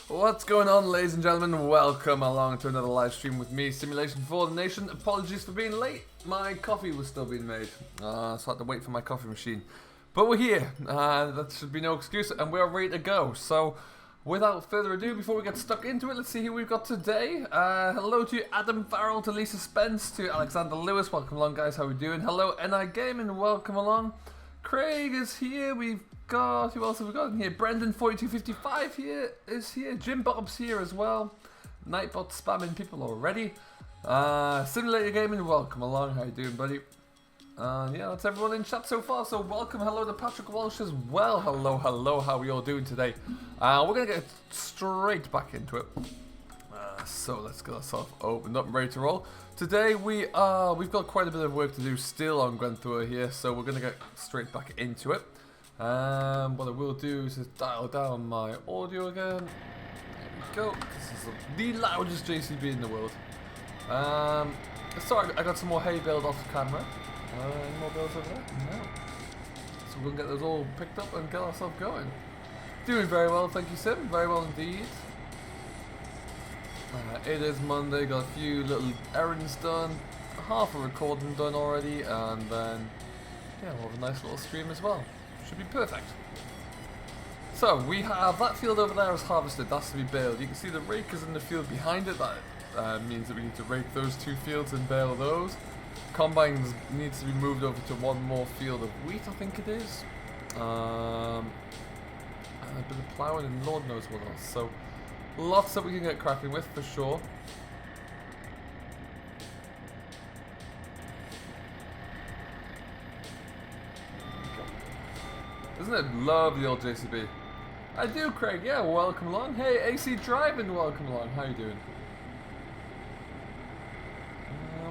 What's going on, ladies and gentlemen? Welcome along to another live stream with me, Simulation for the Nation. Apologies for being late. My coffee was still being made, so I had to wait for my coffee machine. But we're here. That should be no excuse, and we're ready to go. So, without further ado, before we get stuck into it, let's see who we've got today. Hello to Adam Farrell, to Lisa Spence, to Alexander Lewis. Welcome along, guys. How are we doing? Hello, NI Gaming. Welcome along. Craig is here. We've got, who else have we got in here? Brendan4255 here is here. Jim Bob's here as well. Nightbot spamming people already. Simulator Gaming, welcome along. How you doing, buddy? Yeah, that's everyone in chat so far. So welcome. Hello to Patrick Walsh as well. Hello, hello. How are we all doing today? We're gonna get straight back into it. So let's get ourselves opened up and ready to roll. Today we've got quite a bit of work to do still on GWENDDWR here, so we're gonna get straight back into it. What I will do is just dial down my audio again. There we go. This is the loudest JCB in the world. Sorry, I got some more hay baled off the camera. Any more bales over there? No. So we'll get those all picked up and get ourselves going. Doing very well, thank you, Sim. Very well indeed. It is Monday, got a few little errands done, half a recording done already, and then yeah, we'll have a nice little stream as well. Should be perfect. So we have that field over there is harvested, that's to be baled. You can see the rake is in the field behind it. That means that we need to rake those two fields and bale those. Combines needs to be moved over to one more field of wheat, I think it is. And a bit of ploughing and Lord knows what else. So lots that we can get cracking with for sure. Isn't it lovely, old JCB? I do, Craig. Yeah, welcome along. Hey, AC Driving, welcome along. How you doing?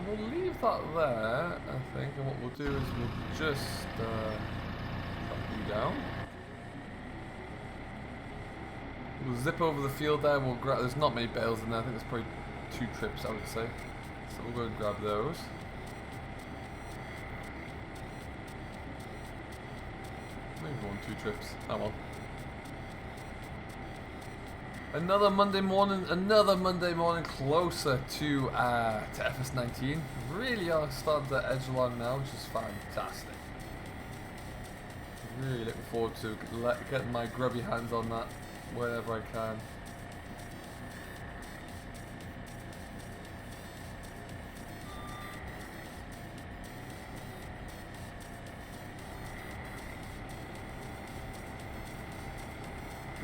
We'll leave that there, I think, and what we'll do is we'll just drop you down. We'll zip over the field there. We'll grab. There's not many bales in there. I think there's probably 2 trips, I would say. So we'll go and grab those. Maybe 1, 2 trips. Oh well. Another Monday morning closer to FS19. Really are starting to edge along now, which is fantastic. Really looking forward to getting my grubby hands on that wherever I can.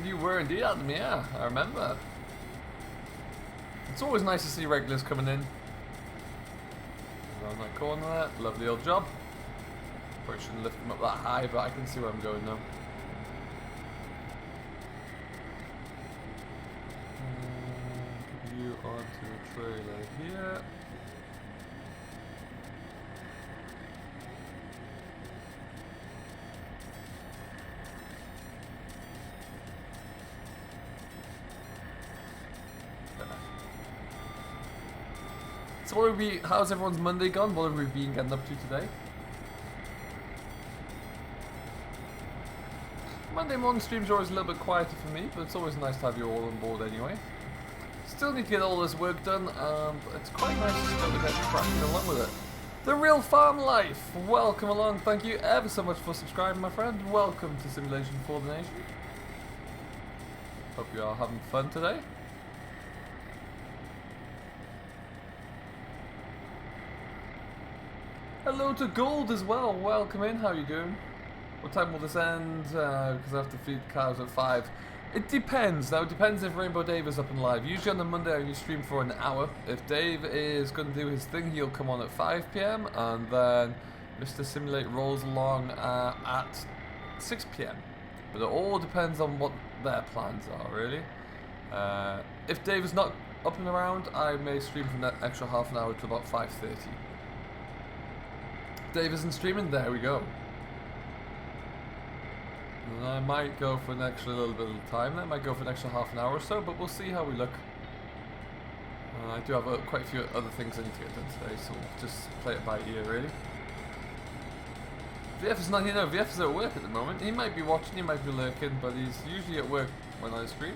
You were indeed, Adam, yeah, I remember. It's always nice to see regulars coming in. Around that corner there, lovely old job. Probably shouldn't lift them up that high, but I can see where I'm going now. Put you onto a trailer here. So what have we, how's everyone's Monday gone? What have we been getting up to today? Monday morning streams are always a little bit quieter for me, but it's always nice to have you all on board anyway. Still need to get all this work done, but it's quite nice to still get cracking along with it. The Real Farm Life! Welcome along, thank you ever so much for subscribing, my friend. Welcome to Simulation for the Nation. Hope you are having fun today. Hello to Gold as well, welcome in, how you doing? What time will this end? Because I have to feed cows at 5. It depends, now it depends if Rainbow Dave is up and live. Usually on the Monday I only stream for an hour. If Dave is going to do his thing, he'll come on at 5 PM and then Mr. Simulate rolls along at 6 PM. But it all depends on what their plans are, really. If Dave is not up and around, I may stream for that extra half an hour to about 5:30. Dave isn't streaming, there we go. And I might go for an extra little bit of time, I might go for an extra half an hour or so, but we'll see how we look. I do have quite a few other things I need to get done today, so we'll just play it by ear, really. VF is not here now, VF is at work at the moment. He might be watching, he might be lurking, but he's usually at work when I stream.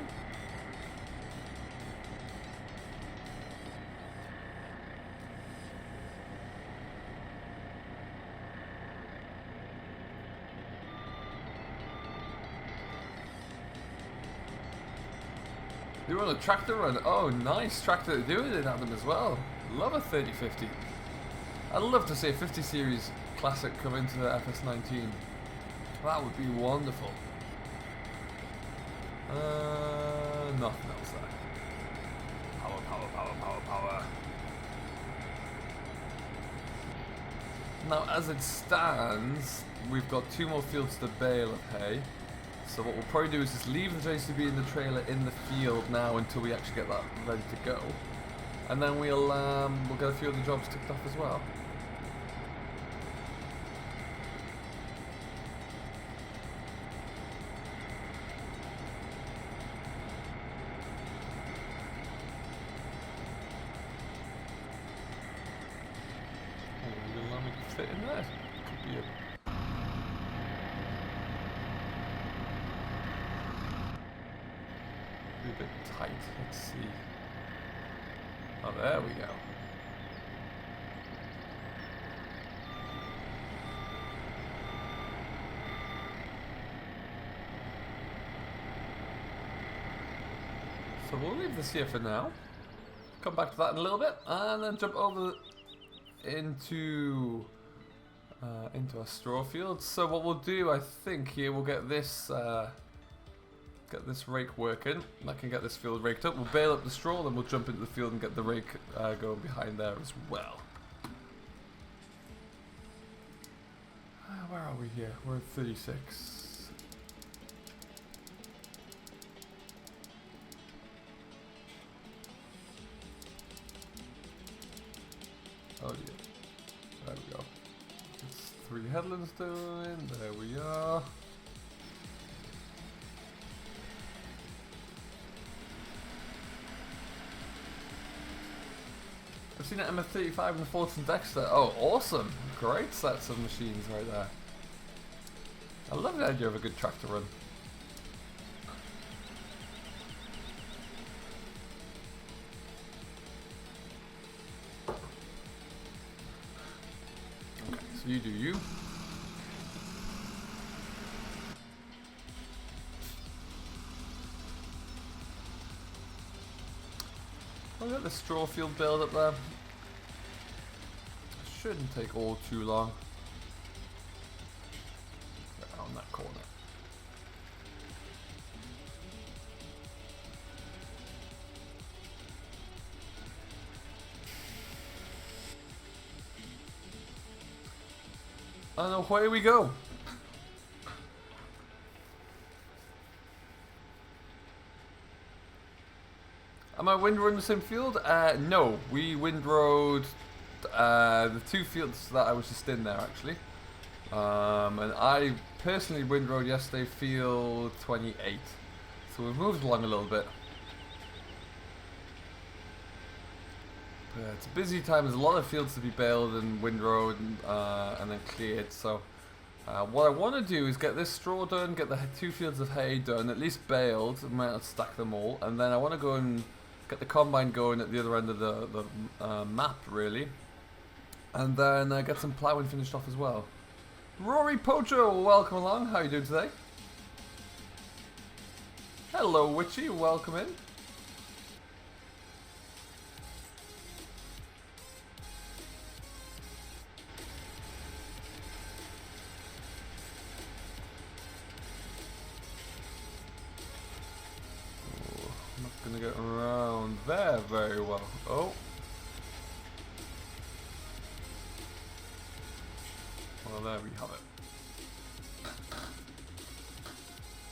You're on a tractor run. Oh, nice tractor doing it at them as well. Love a 3050. I'd love to see a 50 series classic come into the FS19. That would be wonderful. Nothing else there. Power, power, power, power, power. Now, as it stands, we've got 2 more fields to bale of hay. So what we'll probably do is just leave the JCB and the trailer in the field now until we actually get that ready to go. And then we'll get a few other jobs ticked off as well. Fit in there. Could be a bit tight. Let's see. Oh, there we go. So we'll leave this here for now. Come back to that in a little bit, and then jump over into our straw field. So what we'll do, I think, here we'll get this rake working. I can get this field raked up. We'll bale up the straw, then we'll jump into the field and get the rake going behind there as well. Where are we here? We're at 36. Oh yeah. There we go. It's 3 headlands doing. There we are. I've seen an MF35 and the Fulton Dexter. Oh, awesome! Great sets of machines right there. I love the idea of a good tractor run. Okay, so you do you. I've got the straw field build up there. Shouldn't take all too long. Around that corner. And away we go. Am I windrowing the same field? No, we windrowed the 2 fields that I was just in there actually. And I personally windrowed yesterday field 28. So we've moved along a little bit. But it's a busy time, there's a lot of fields to be baled and windrowed and then cleared. So what I want to do is get this straw done, get the 2 fields of hay done, at least baled, I might not stack them all. And then I want to go and get the combine going at the other end of the map, really. And then get some ploughing finished off as well. Rory Pocho, welcome along. How are you doing today? Hello, Witchy. Welcome in. Gonna get around there very well. Oh. Well, there we have it.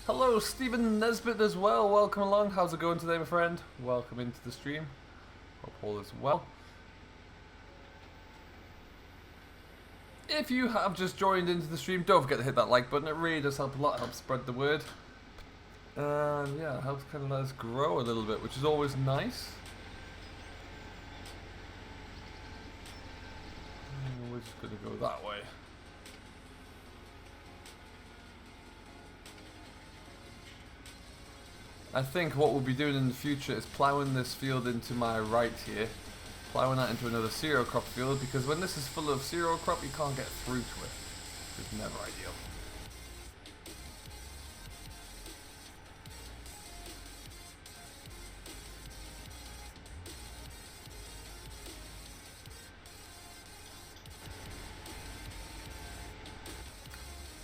Hello, Stephen Nesbitt as well. Welcome along. How's it going today, my friend? Welcome into the stream. Hope all is well. If you have just joined into the stream, don't forget to hit that like button. It really does help a lot. It helps spread the word. And yeah, it helps kind of let us grow a little bit, which is always nice. And we're just going to go that way. I think what we'll be doing in the future is ploughing this field into my right here. Ploughing that into another cereal crop field, because when this is full of cereal crop, you can't get through to it. It's never ideal.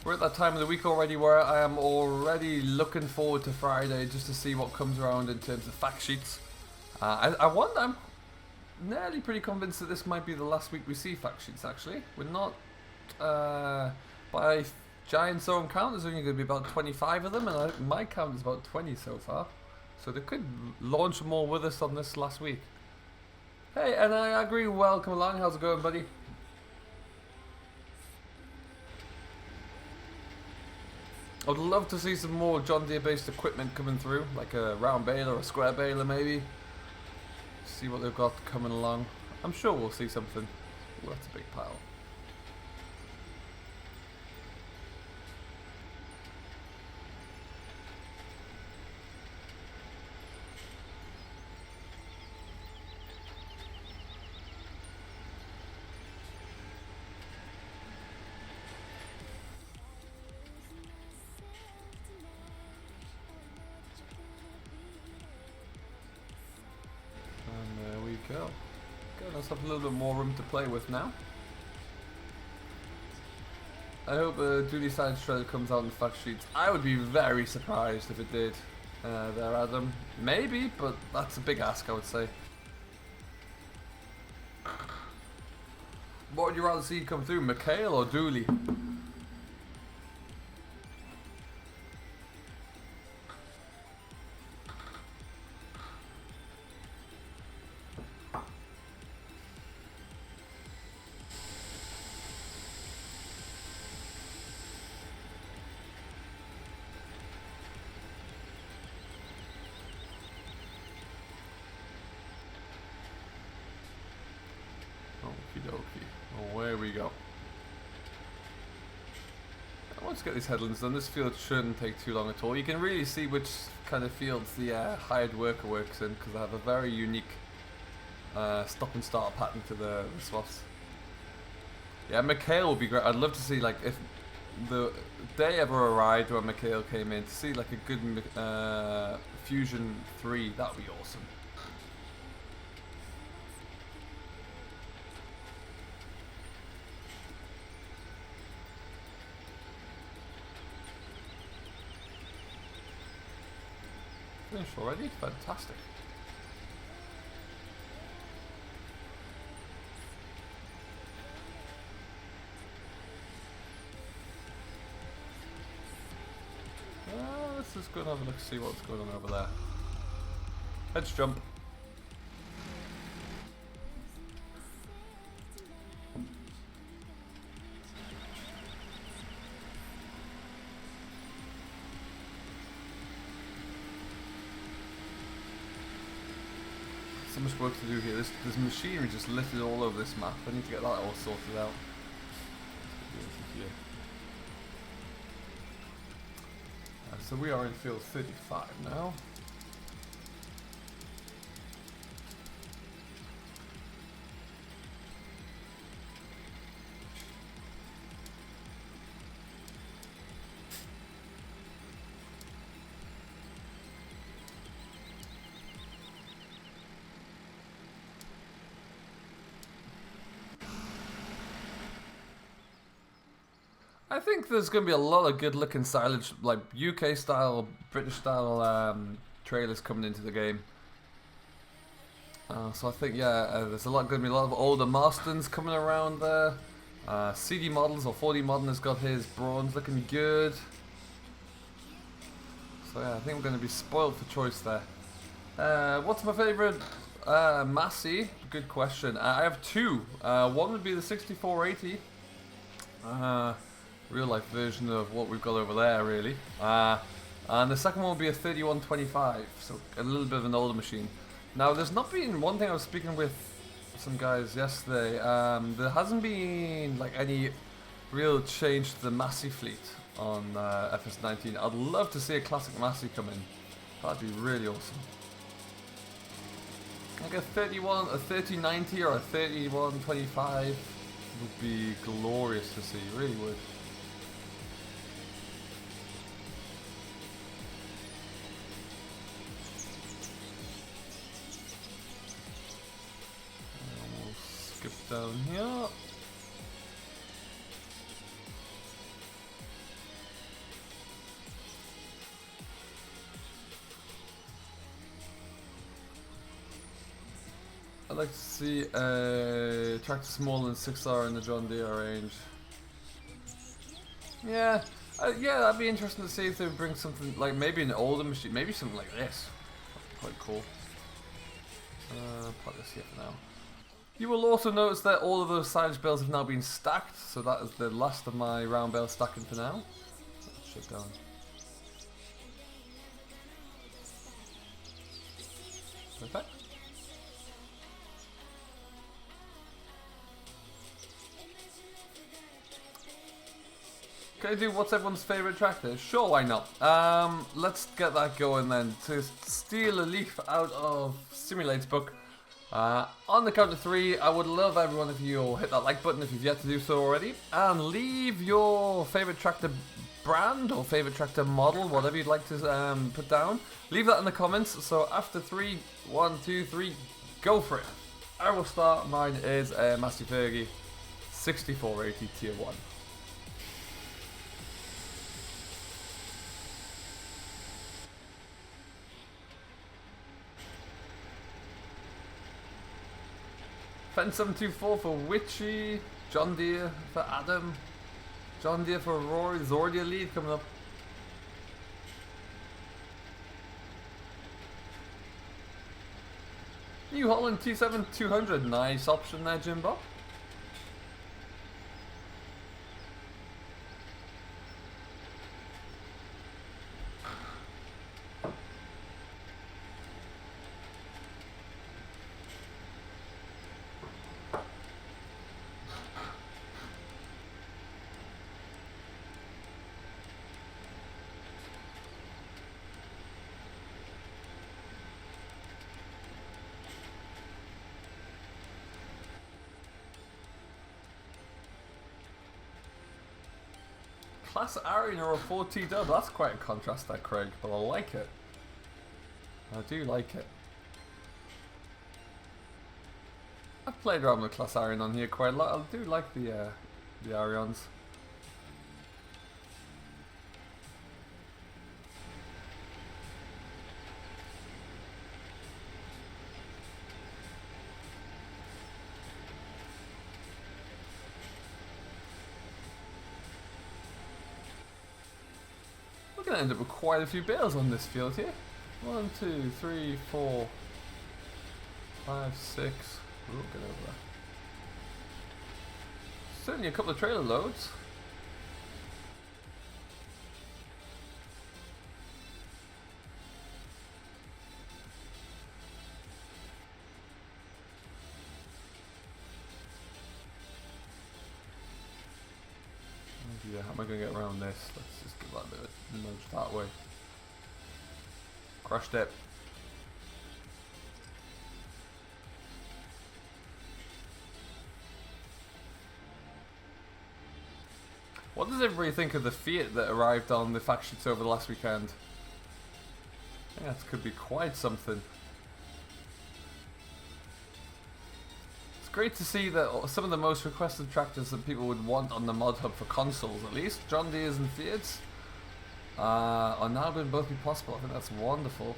We're at that time of the week already where I am already looking forward to Friday just to see what comes around in terms of fact sheets. I'm nearly pretty convinced that this might be the last week we see fact sheets actually. We're not, by Giant's own count, there's only going to be about 25 of them, and my count is about 20 so far. So they could launch more with us on this last week. Hey, and I agree, welcome along, how's it going, buddy? I'd love to see some more John Deere based equipment coming through, like a round baler or a square baler maybe. See what they've got coming along. I'm sure we'll see something. Ooh, that's a big pile. Go. Good, let's have a little bit more room to play with now. I hope a duty side shredder comes out in fact sheets. I would be very surprised if it did. There, Adam. Maybe, but that's a big ask, I would say. What would you rather see come through, McHale or Dooley? Okie dokie. Away we go. Let's get these headlands done. This field shouldn't take too long at all. You can really see which kind of fields the hired worker works in because they have a very unique stop and start pattern to the swaths. Yeah, McHale would be great. I'd love to see, like, if the day ever arrived when McHale came in, to see like a good Fusion 3. That would be awesome. Finished already? Fantastic. Let's just go and have a look, see what's going on over there. Let's jump. So much work to do here. There's machinery just littered all over this map. I need to get that all sorted out. So we are in field 35 now. I think there's going to be a lot of good looking silage, like UK style, British style trailers coming into the game. So I think, yeah, there's going to be a lot of older Marstons coming around there. CD Models or 4D Modern has got his bronze looking good. So yeah, I think we're going to be spoiled for choice there. What's my favourite Massey? Good question. I have two. One would be the 6480. Real life version of what we've got over there, really. And the second one will be a 3125, so a little bit of an older machine. Now, there's not been, one thing I was speaking with some guys yesterday, there hasn't been like any real change to the Massey fleet on FS19. I'd love to see a classic Massey come in. That'd be really awesome. Like a 3090 or a 3125 would be glorious to see, really would. Skip down here. I'd like to see a tractor smaller than 6R in the John Deere range. Yeah, yeah, that'd be interesting to see if they would bring something like maybe an older machine, maybe something like this. That'd be quite cool. Put this here for now. You will also notice that all of those silage bales have now been stacked, so that is the last of my round bale stacking for now. Shut down. Perfect. Can I do what's everyone's favourite tractor? Sure, why not? Let's get that going then. To steal a leaf out of Simulate's book. On the count of 3, I would love everyone if you hit that like button if you've yet to do so already. And leave your favourite tractor brand or favourite tractor model, whatever you'd like to put down. Leave that in the comments. So after 3, 1, 2, 3, go for it. I will start. Mine is a Massey Fergie 6480 Tier 1. Fence 724 for Witchy, John Deere for Adam, John Deere for Rory, Zordia lead coming up. New Holland T7200, nice option there, Jimbo. Class Arian or a 4T dub, that's quite a contrast there, Craig, but I like it. I do like it. I've played around with Class Arian on here quite a lot. I do like the Arians. We're going to end up with quite a few bales on this field here. 1, 2, 3, 4, 5, 6. Ooh, get over there. Certainly a couple of trailer loads. Yeah, how am I going to get around this? Let's just give that a bit of a nudge that way. Crushed it. What does everybody think of the Fiat that arrived on the fact sheets over the last weekend? I think that could be quite something. Great to see that some of the most requested tractors that people would want on the mod hub for consoles, at least John Deere's and Fiat's, are now going to both be possible. I think that's wonderful.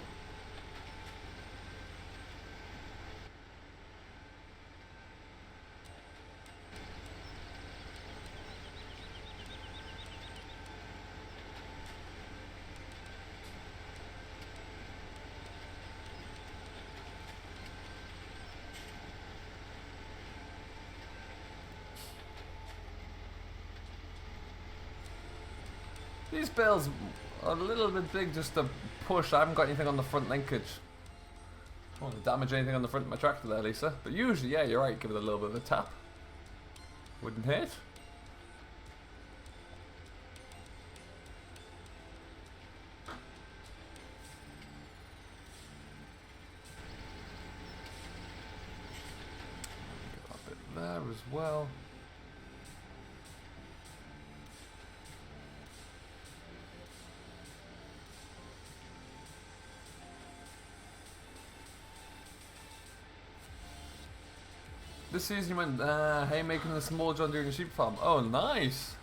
These bales are a little bit big just to push. I haven't got anything on the front linkage. I don't want to damage anything on the front of my tractor there, Lisa. But usually, yeah, you're right, give it a little bit of a tap. Wouldn't hit. Get that bit there as well. This season you went haymaking the small John Deere and sheep farm. Oh, nice.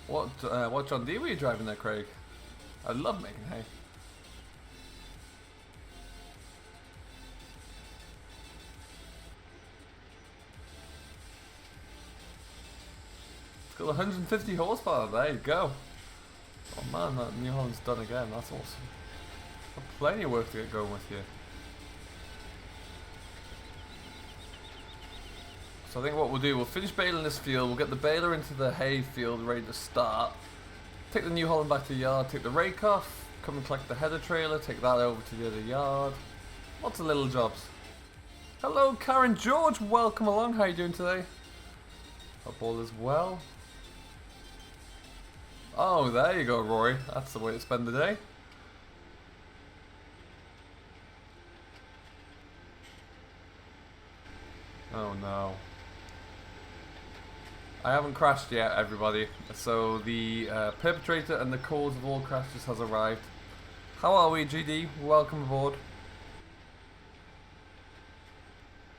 What John Deere were you driving there, Craig? I love making hay. Still 150 horsepower, there you go. Oh man, that New Holland's done again, that's awesome. Got plenty of work to get going with here. So I think what we'll do, we'll finish baling this field, we'll get the baler into the hay field ready to start. Take the New Holland back to the yard, take the rake off, come and collect the header trailer, take that over to the other yard. Lots of little jobs. Hello Karen George, welcome along, how are you doing today? Hope all is well. Oh, there you go Rory, that's the way to spend the day. Oh no. I haven't crashed yet, everybody. So the perpetrator and the cause of all crashes has arrived. How are we, GD? Welcome aboard.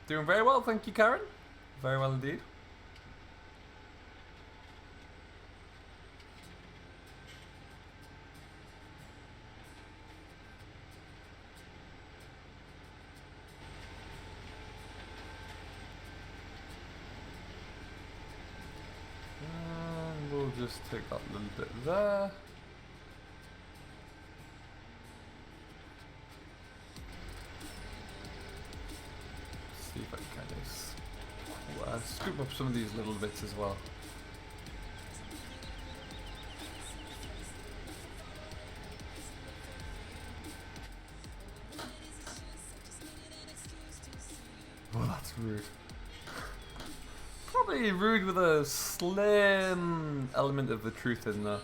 Doing very well, thank you, Karen. Very well indeed. Just take that little bit there. See if I can kind of scoop up some of these little bits as well. Oh, that's rude. Probably rude with a slim element of the truth in there.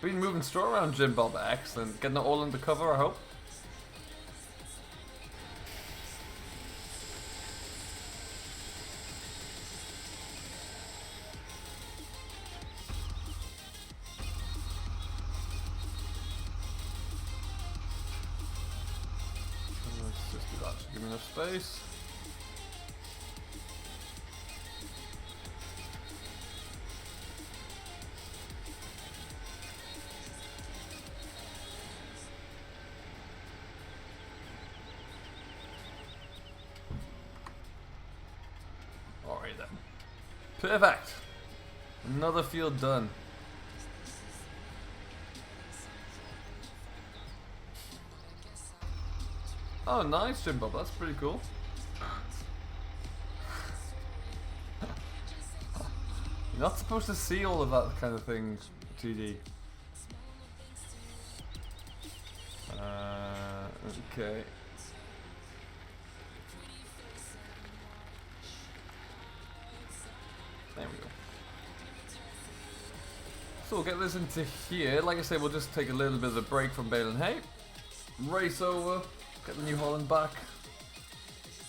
Been moving straw around, Jim Bob. Excellent. Getting it all under cover, I hope. Give me enough space. Alright then. Perfect. Another field done. Oh, nice, Jim Bob. That's pretty cool. You're not supposed to see all of that kind of thing, TD. Okay. There we go. So we'll get this into here. Like I say, we'll just take a little bit of a break from baling hay. Race over. Get the New Holland back.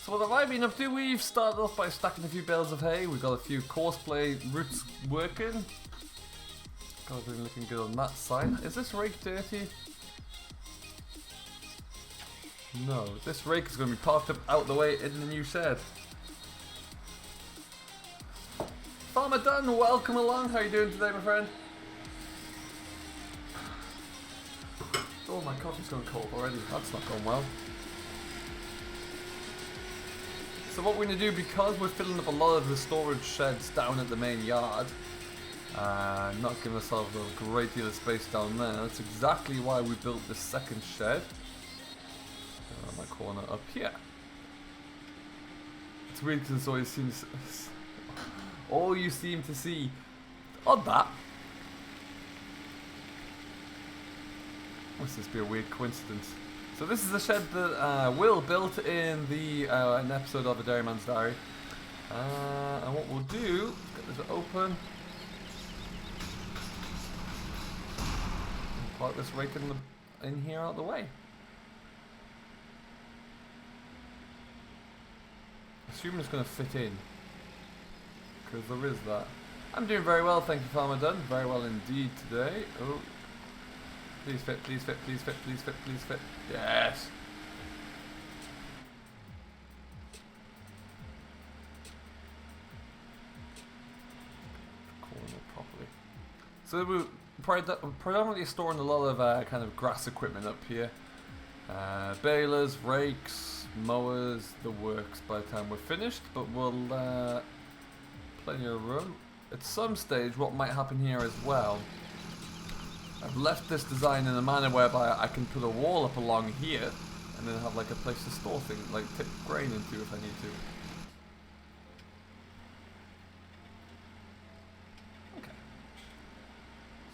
So what have I been up to? We've started off by stacking a few bales of hay. We've got a few courseplay routes working. Got everything looking good on that side. Is this rake dirty? No, this rake is going to be parked up out the way in the new shed. Farmer Dunn, welcome along. How are you doing today, my friend? Oh, my coffee's gone cold already. That's not going well. So what we're going to do, because we're filling up a lot of the storage sheds down at the main yard, not giving ourselves a great deal of space down there, that's exactly why we built this second shed. My corner up here. It's weird because all you seem to see on that. Must this be a weird coincidence? So this is a shed that Will built in the an episode of A Dairyman's Diary. And what we'll do, get this open. Park this rake in here out of the way. Assuming it's going to fit in. Because there is that. I'm doing very well, thank you, Farmer Dunn. Very well indeed today. Oh. Please fit, please fit, please fit, please fit, please fit. Yes! Corner properly. So we're predominantly storing a lot of kind of grass equipment up here. Balers, rakes, mowers, the works by the time we're finished, but we'll plenty of room. At some stage, what might happen here as well, I've left this design in a manner whereby I can put a wall up along here and then have like a place to store things, like tip grain into if I need to. Okay.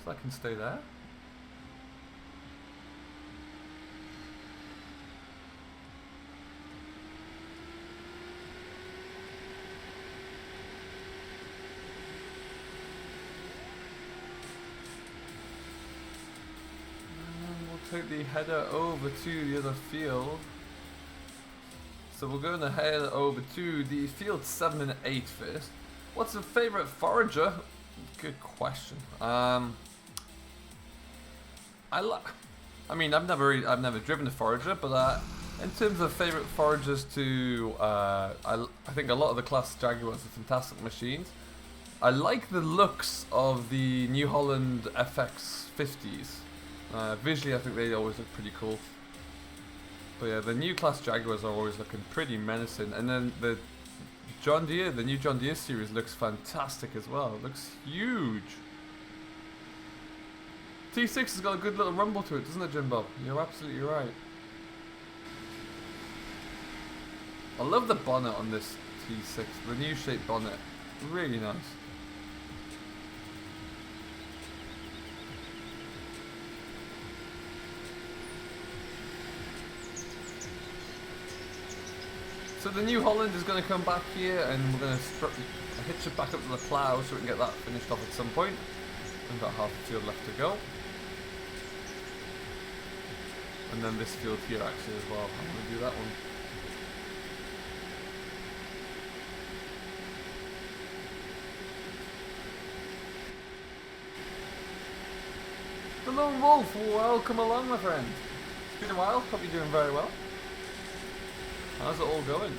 So I can stay there. Take the header over to the other field. So we're going to head over to the field 7 and 8 first. What's a favorite forager? Good question. I mean, I've never driven a forager, but in terms of favorite foragers to, I think a lot of the Class Jaguars are fantastic machines. I like the looks of the New Holland FX 50s. Visually, I think they always look pretty cool. But yeah, the new Class Jaguars are always looking pretty menacing. And then the new John Deere series looks fantastic as well. It looks huge. T6 has got a good little rumble to it, doesn't it, Jim Bob? You're absolutely right. I love the bonnet on this T6, the new shaped bonnet. Really nice. So the New Holland is going to come back here and we're going to hitch it back up to the plough so we can get that finished off at some point. We've got half the field left to go. And then this field here actually as well. I'm going to do that one. The Lone Wolf, welcome along my friend. It's been a while, hope you're doing very well. How's it all going?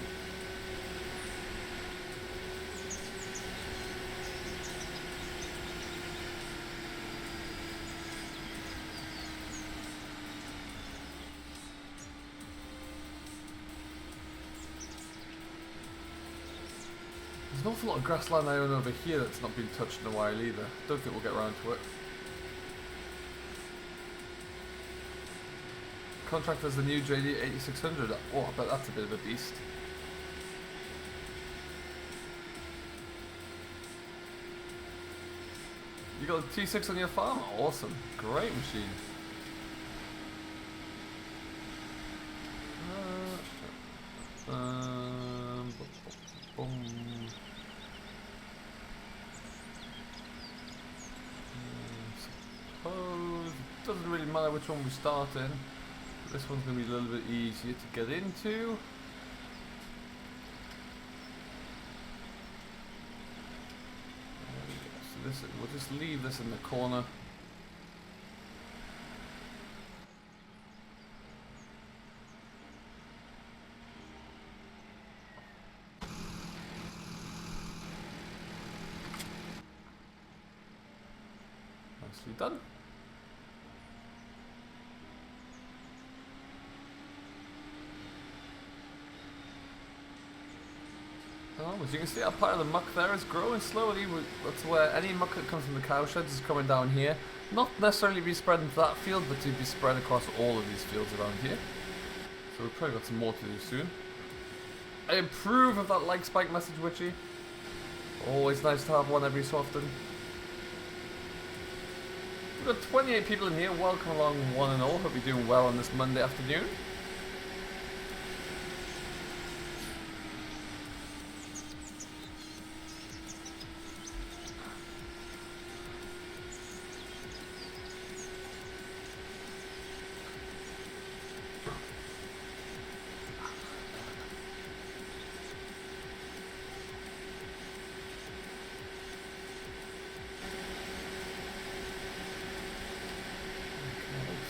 There's an awful lot of grassland I own over here that's not been touched in a while either. Don't think we'll get around to it. Contractor's the new JD 8600. Oh, I bet that's a bit of a beast. You got a T6 on your farm? Awesome. Great machine. Suppose it doesn't really matter which one we start in. This one's going to be a little bit easier to get into. So this, we'll just leave this in the corner. Nicely done. As you can see, our pile of muck there is growing slowly. That's where any muck that comes from the cow sheds is coming down here. Not necessarily be spread into that field, but to be spread across all of these fields around here. So we've probably got some more to do soon. I approve of that like spike message, Witchy. Always nice to have one every so often. We've got 28 people in here. Welcome along, one and all. Hope you're doing well on this Monday afternoon.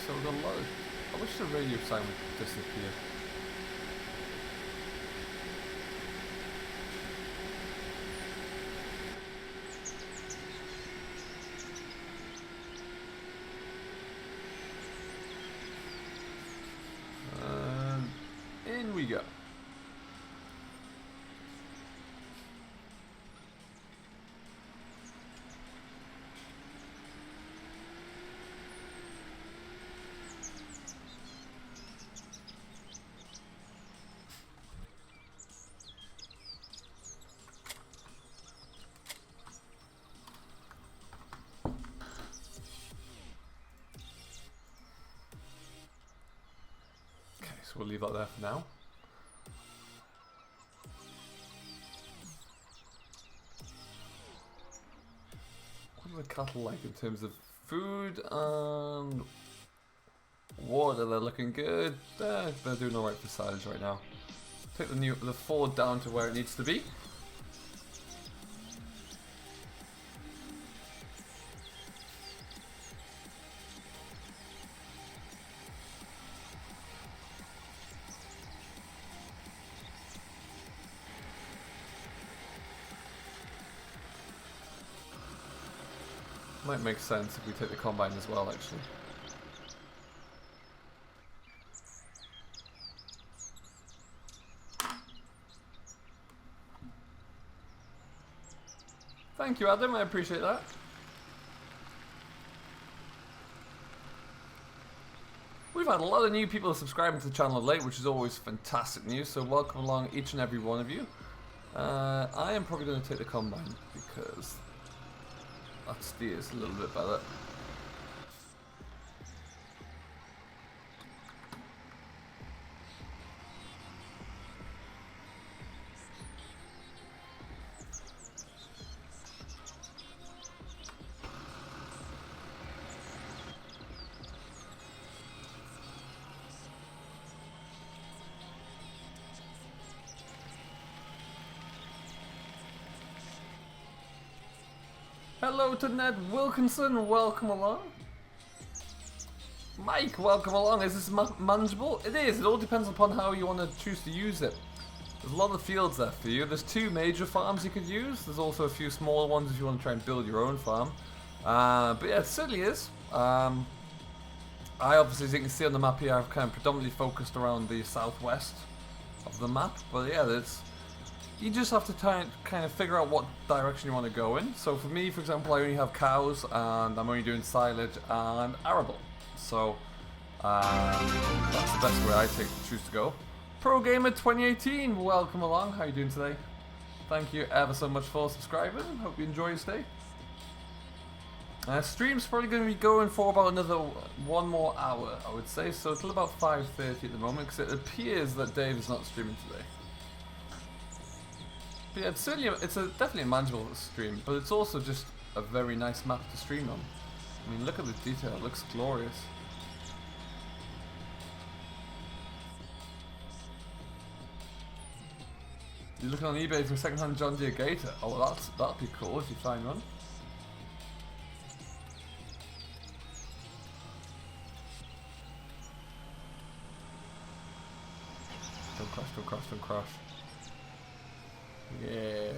So we've got a lot of, I wish the radio sign would disappear. In we go. so we'll leave that there for now. What are the cattle like in terms of food and water? They're looking good. They're doing alright for silage right now. Take the ford down to where it needs to be. Might make sense if we take the combine as well, actually. Thank you, Adam. I appreciate that. We've had a lot of new people subscribing to the channel of late, which is always fantastic news. So welcome along, each and every one of you. I am probably going to take the combine because that steers a little bit better. Hello to Ned Wilkinson, welcome along. Mike, welcome along. Is this manageable? It is. It all depends upon how you want to choose to use it. There's a lot of fields there for you. There's 2 major farms you could use. There's also a few smaller ones if you want to try and build your own farm. But yeah, it certainly is. I obviously, as you can see on the map here, I've kind of predominantly focused around the southwest of the map. But yeah, you just have to kind of figure out what direction you want to go in. So for me, for example, I only have cows and I'm only doing silage and arable. So that's the best way I choose to go. Pro Gamer 2018, welcome along. How are you doing today? Thank you ever so much for subscribing. Hope you enjoy your stay. Stream's probably going to be going for about another 1 more hour, I would say. So till about 5:30 at the moment, because it appears that Dave is not streaming today. But yeah, it's definitely a manageable stream, but it's also just a very nice map to stream on. I mean, look at the detail, it looks glorious. You're looking on eBay for a second-hand John Deere Gator. Oh, well, that'd be cool if you find one. Don't crash, don't crash, don't crash. Yeah.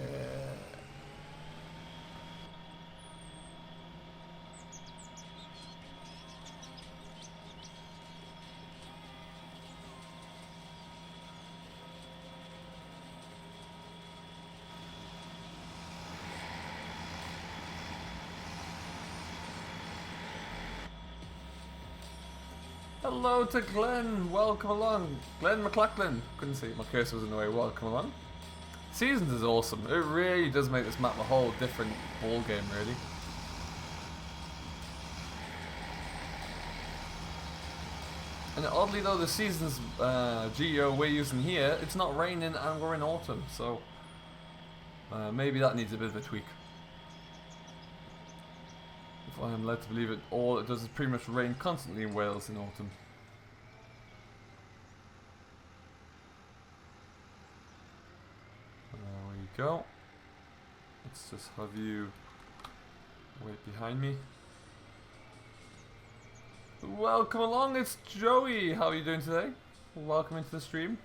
Hello to Glenn, welcome along. Glenn McLachlan, couldn't see, my cursor was in the way, welcome along. Seasons is awesome, it really does make this map a whole different ball game, really. And oddly though, the Seasons GEO we're using here, it's not raining and we're in autumn, so maybe that needs a bit of a tweak. If I am led to believe it, all it does is pretty much rain constantly in Wales in autumn. There we go. Let's just have you wait behind me. Welcome along, it's Joey. How are you doing today? Welcome into the stream.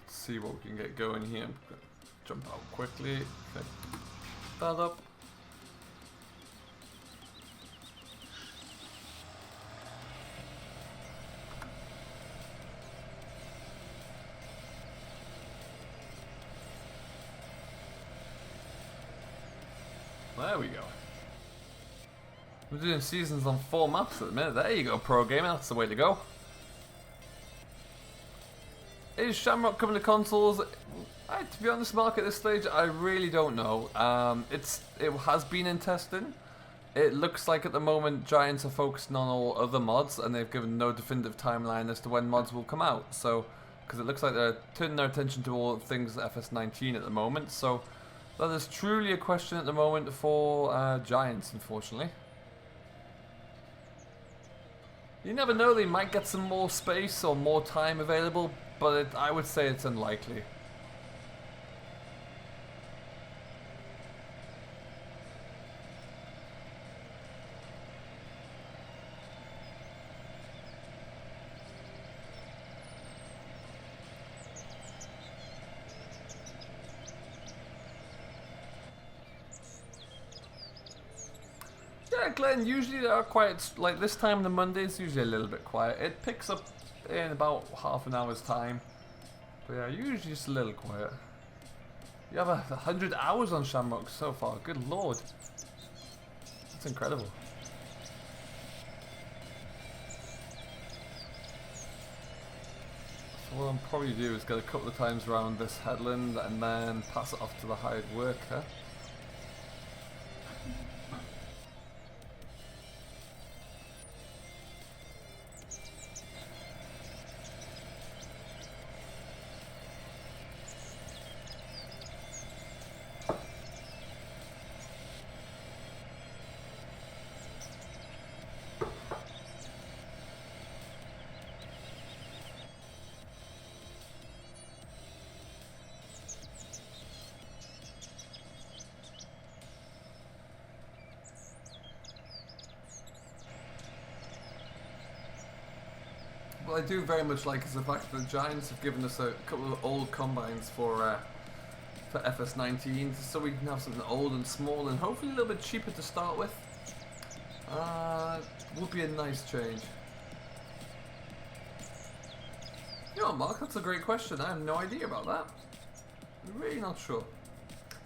See what we can get going here. I'm gonna jump out quickly. Okay. That up. There we go. We're doing seasons on 4 maps at the minute. There you go, pro gamer. That's the way to go. Is Shamrock coming to consoles? To be honest, Mark, at this stage, I really don't know. It has been in testing. It looks like at the moment Giants are focusing on all other mods, and they've given no definitive timeline as to when mods will come out. So, because it looks like they're turning their attention to all things FS19 at the moment. So, that is truly a question at the moment for Giants, unfortunately. You never know, they might get some more space or more time available, but I would say it's unlikely. Yeah, Glenn, usually they are quiet, like this time on the Monday it's usually a little bit quiet. It picks up in about half an hour's time. But yeah, usually just a little quiet. You have 100 hours on Shamrock so far, good lord. That's incredible. So what I'll probably do is get a couple of times around this headland and then pass it off to the hired worker. What I do very much like is the fact that the Giants have given us a couple of old combines for FS19, so we can have something old and small and hopefully a little bit cheaper to start with. Would be a nice change. You know what, Mark, that's a great question. I have no idea about that. I'm really not sure.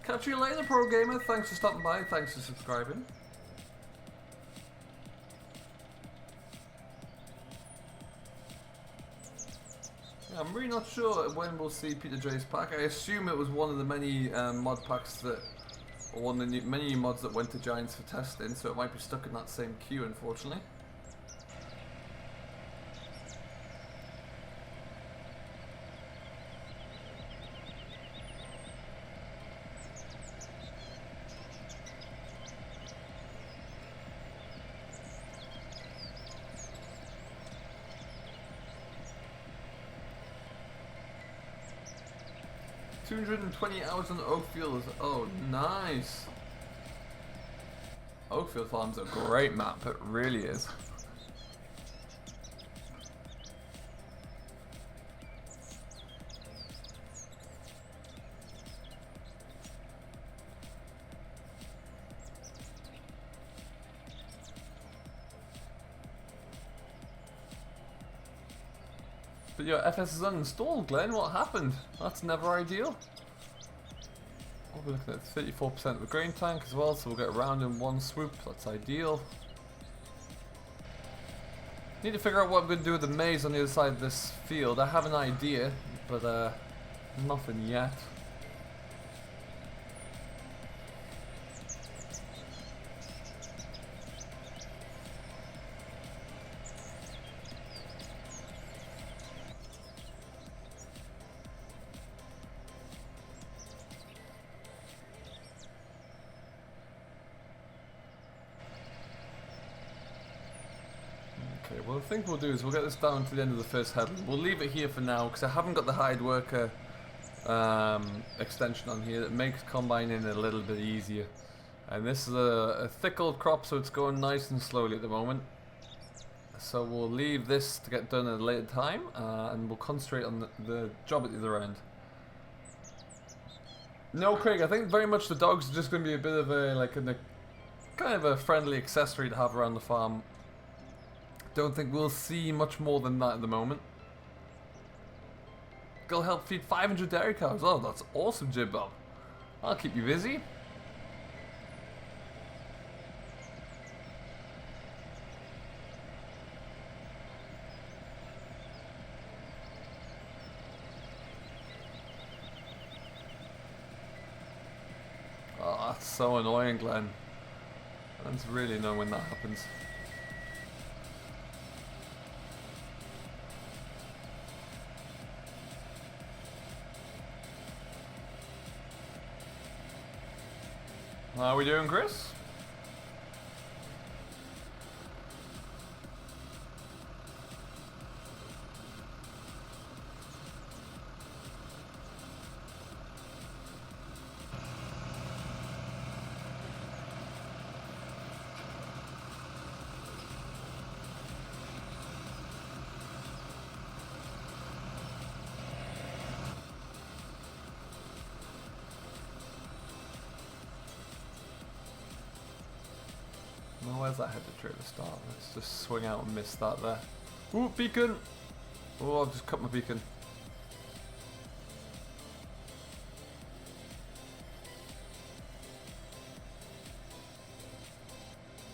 Catch you later, Pro Gamer. Thanks for stopping by. Thanks for subscribing. I'm really not sure when we'll see Peter J's pack. I assume it was one of the many mod packs that, or one of the many mods that went to Giants for testing, so it might be stuck in that same queue, unfortunately. $220 hours on Oakfield. Oh, nice. Oakfield Farm's a great map. It really is. But your FS is uninstalled, Glenn. What happened? That's never ideal. Oh, we're looking at 34% of the grain tank as well, so we'll get around in one swoop. That's ideal. Need to figure out what I'm going to do with the maize on the other side of this field. I have an idea, but nothing yet. Okay, well, I think we'll do is we'll get this down to the end of the first headland. We'll leave it here for now because I haven't got the hired worker extension on here that makes combining a little bit easier. And this is a thick old crop, so it's going nice and slowly at the moment. So we'll leave this to get done at a later time, and we'll concentrate on the job at the other end. No, Craig, I think very much the dogs are just going to be a bit of a kind of a friendly accessory to have around the farm. Don't think we'll see much more than that at the moment. Go help feed 500 dairy cows. Oh, that's awesome, Jib Bob. I'll keep you busy. That's so annoying, Glenn. That's really annoying when that happens. How are we doing, Chris? Well, where's that header trailer start? Let's just swing out and miss that there. Ooh, beacon! Oh, I've just cut my beacon.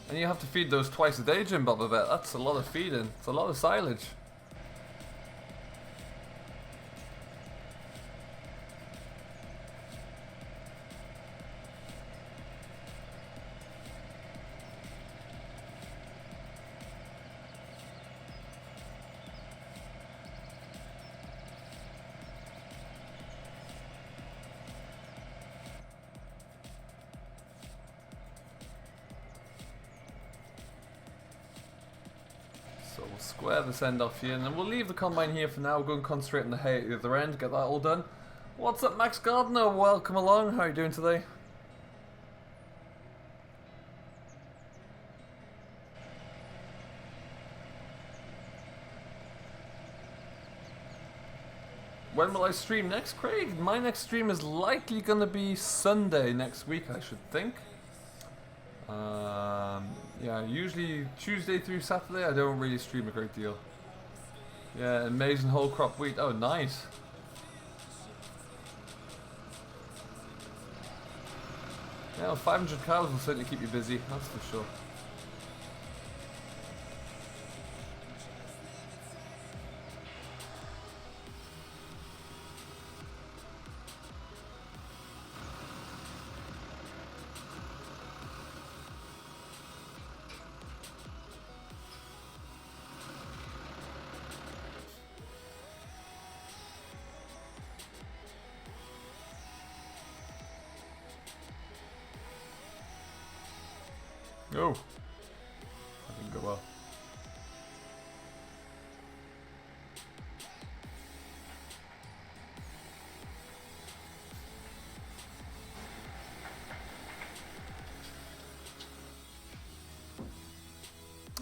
And you have to feed those twice a day, Jim Bob, I bet. That's a lot of feeding. It's a lot of silage. So we'll square this end off here, and then we'll leave the combine here for now. We'll go and concentrate on the hay at the other end, get that all done. What's up, Max Gardner? Welcome along. How are you doing today? When will I stream next, Craig? My next stream is likely going to be Sunday next week, I should think. Yeah, usually Tuesday through Saturday I don't really stream a great deal. Yeah, amazing whole crop wheat. Oh, nice. Yeah, well, 500 cows will certainly keep you busy, that's for sure. Oh, that didn't go well.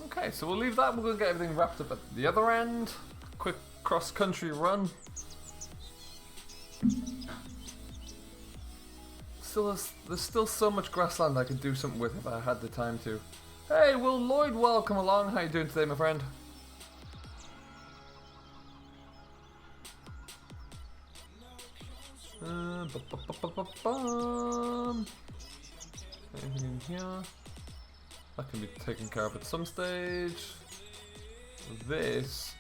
Okay, so we'll leave that. We're going to get everything wrapped up at the other end. Quick cross-country run. There's still so much grassland I could do something with if I had the time to. Hey, Will Lloyd, welcome along. How you doing today, my friend? Anything in here? That can be taken care of at some stage. This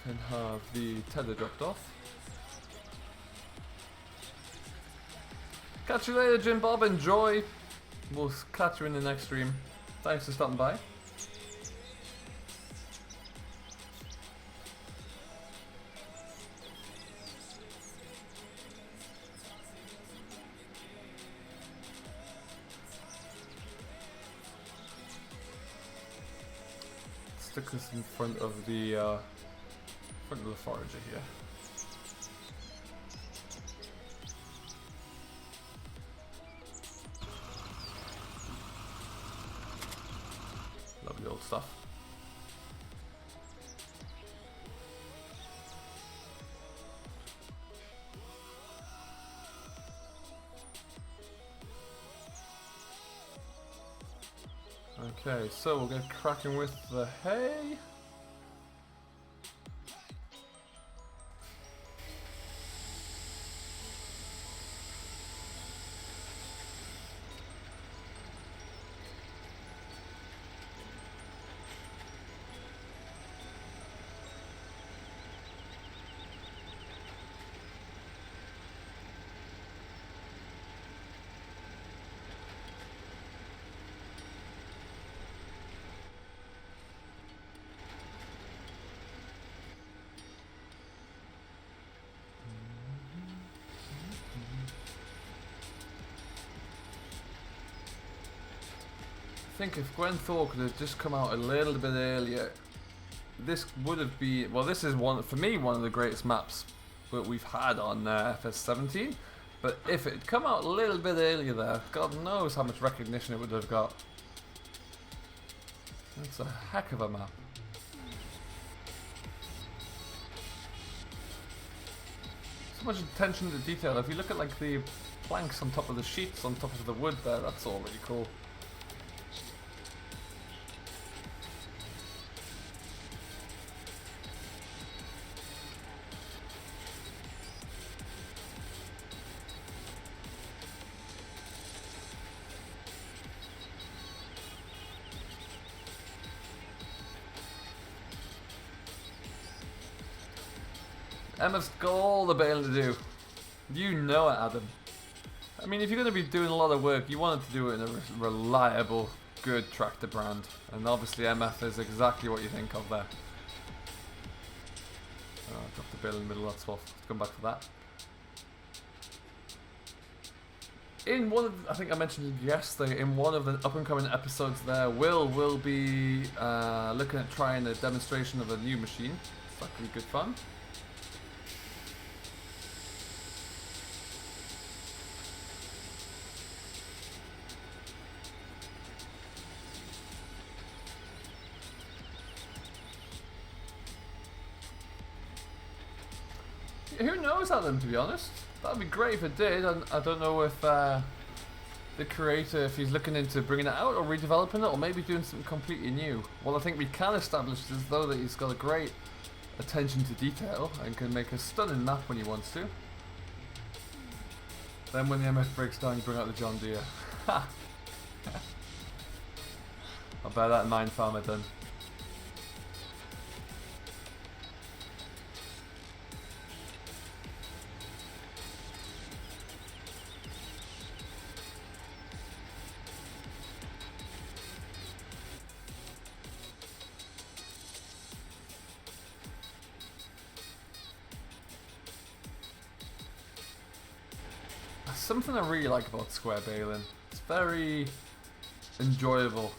can have the tether dropped off. Catch you later, Jim Bob. Enjoy. We'll catch you in the next stream. Thanks for stopping by. Stick this in front of the forager here. Lovely old stuff. Okay, so we'll get cracking with the hay. think if GWENDDWR could have just come out a little bit earlier, this would have been, well, this is one, for me, one of the greatest maps that we've had on FS17. But if it had come out a little bit earlier there, God knows how much recognition it would have got. It's a heck of a map. So much attention to detail. If you look at like the planks on top of the sheets, on top of the wood there, that's all really cool. Emma's got all the baling to do. You know it, Adam. I mean, if you're going to be doing a lot of work, you want to do it in a reliable, good tractor brand. And obviously MF is exactly what you think of there. Oh, I dropped the bale in the middle, that's off. Let's come back for that. In one of, I think I mentioned it yesterday, in one of the up-and-coming episodes there, will be looking at trying a demonstration of a new machine. So that could be good fun. Who knows, Adam, to be honest? That would be great if it did. I don't know if the creator, if he's looking into bringing it out or redeveloping it or maybe doing something completely new. Well, I think we can establish this, though, that he's got a great attention to detail and can make a stunning map when he wants to. Then when the MF breaks down, you bring out the John Deere. Ha! I'll bear that in mind, farmer, then. Something I really like about square baling. It's very enjoyable.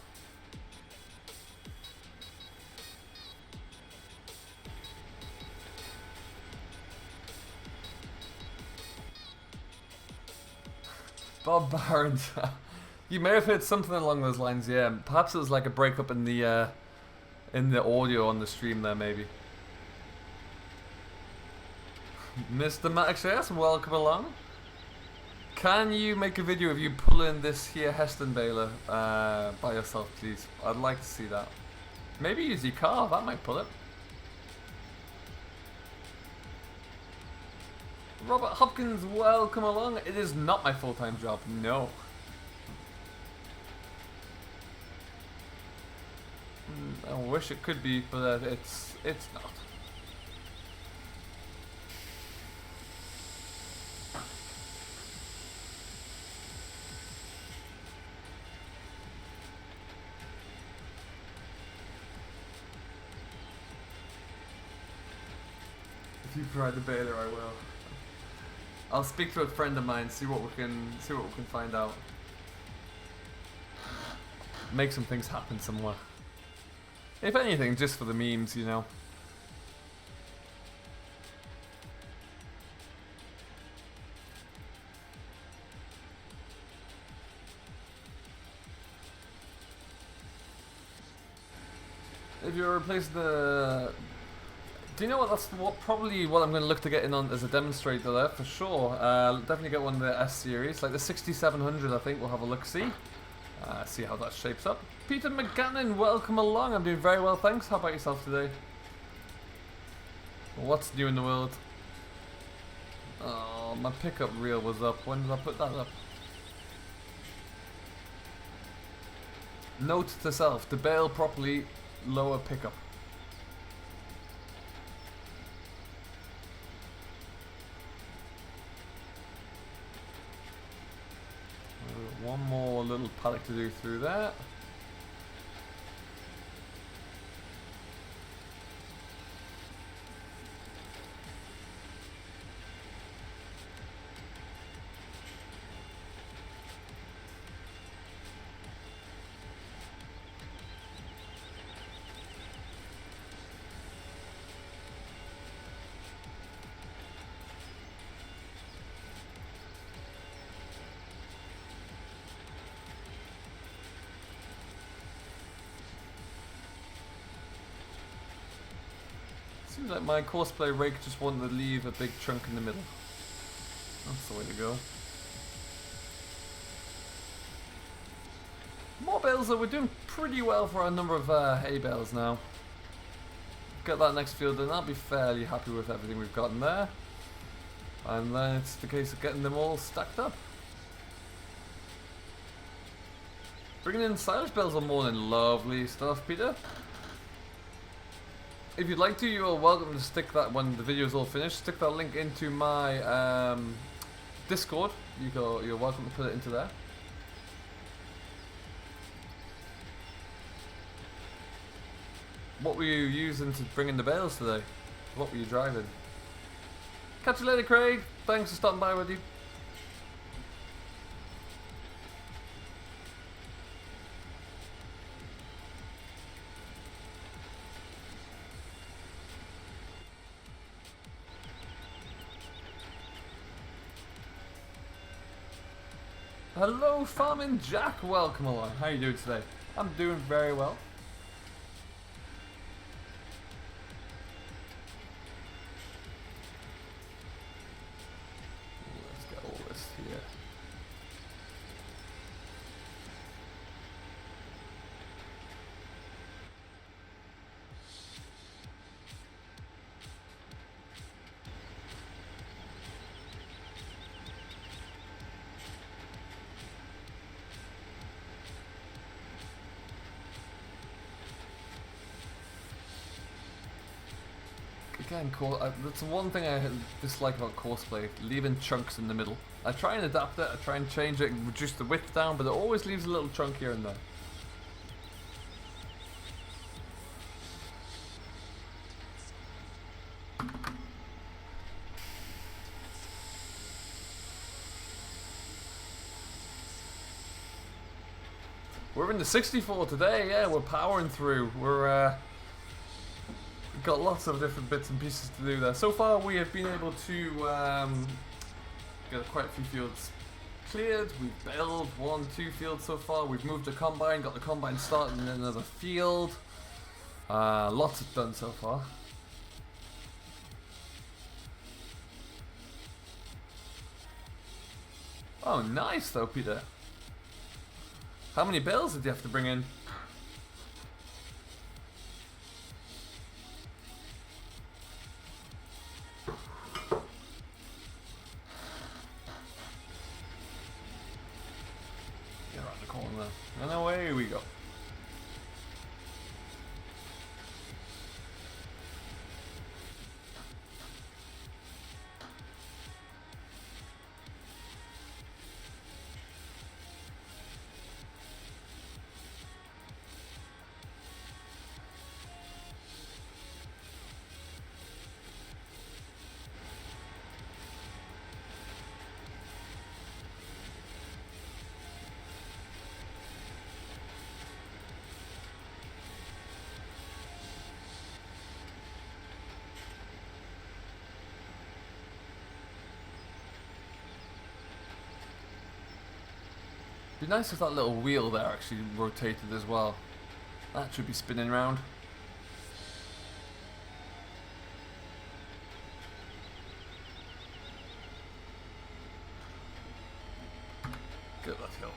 Bob Barnes. You may have heard something along those lines, yeah. Perhaps it was like a breakup in the audio on the stream there, maybe. Mr. Max S, welcome along. Can you make a video of you pulling this here Heston baler by yourself, please? I'd like to see that. Maybe use your car, that might pull it. Robert Hopkins, welcome along. It is not my full-time job, no. I wish it could be, but it's not. If you provide the baler, I will. I'll speak to a friend of mine, see what we can find out. Make some things happen somewhere. If anything, just for the memes, you know. If you replace the... Do you know what? That's probably what I'm going to look to get in on as a demonstrator there, for sure. Definitely get one of the S series, like the 6700. I think we'll have a look. See how that shapes up. Peter McGannon, welcome along. I'm doing very well, thanks. How about yourself today? What's new in the world? Oh, my pickup reel was up. When did I put that up? Note to self: to bale properly, lower pickup. One more little paddock to do through that. Seems like my cosplay rake just wanted to leave a big chunk in the middle. That's the way to go. More bales though, we're doing pretty well for our number of hay bales now. Get that next field and I'll be fairly happy with everything we've got in there. And then it's the case of getting them all stacked up. Bringing in silage bales all morning, lovely stuff, Peter. If you'd like to, you are welcome to stick that when the video is all finished. Stick that link into my Discord. You're welcome to put it into there. What were you using to bring in the bales today? What were you driving? Catch you later, Craig. Thanks for stopping by with you. Hello, Farming Jack. Welcome along. How are you doing today? I'm doing very well. Let's get all this here. Again, that's one thing I dislike about cosplay, leaving chunks in the middle. I try and adapt it, I try and change it and reduce the width down, but it always leaves a little chunk here and there. We're in the 64 today, yeah, we're powering through. We've got lots of different bits and pieces to do there. So far we have been able to get quite a few fields cleared. We've baled 2 fields so far. We've moved the combine, got the combine started in another field. Lots of done so far. Oh, nice though, Peter. How many bales did you have to bring in? And away we go. Be nice if that little wheel there actually rotated as well. That should be spinning around. Get that hill.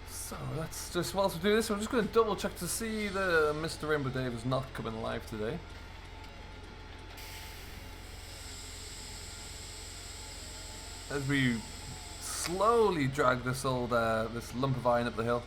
So let's just, whilst we do this, I'm just going to double check to see that Mr. Rainbow Dave is not coming live today. As we slowly drag this old this lump of iron up the hill.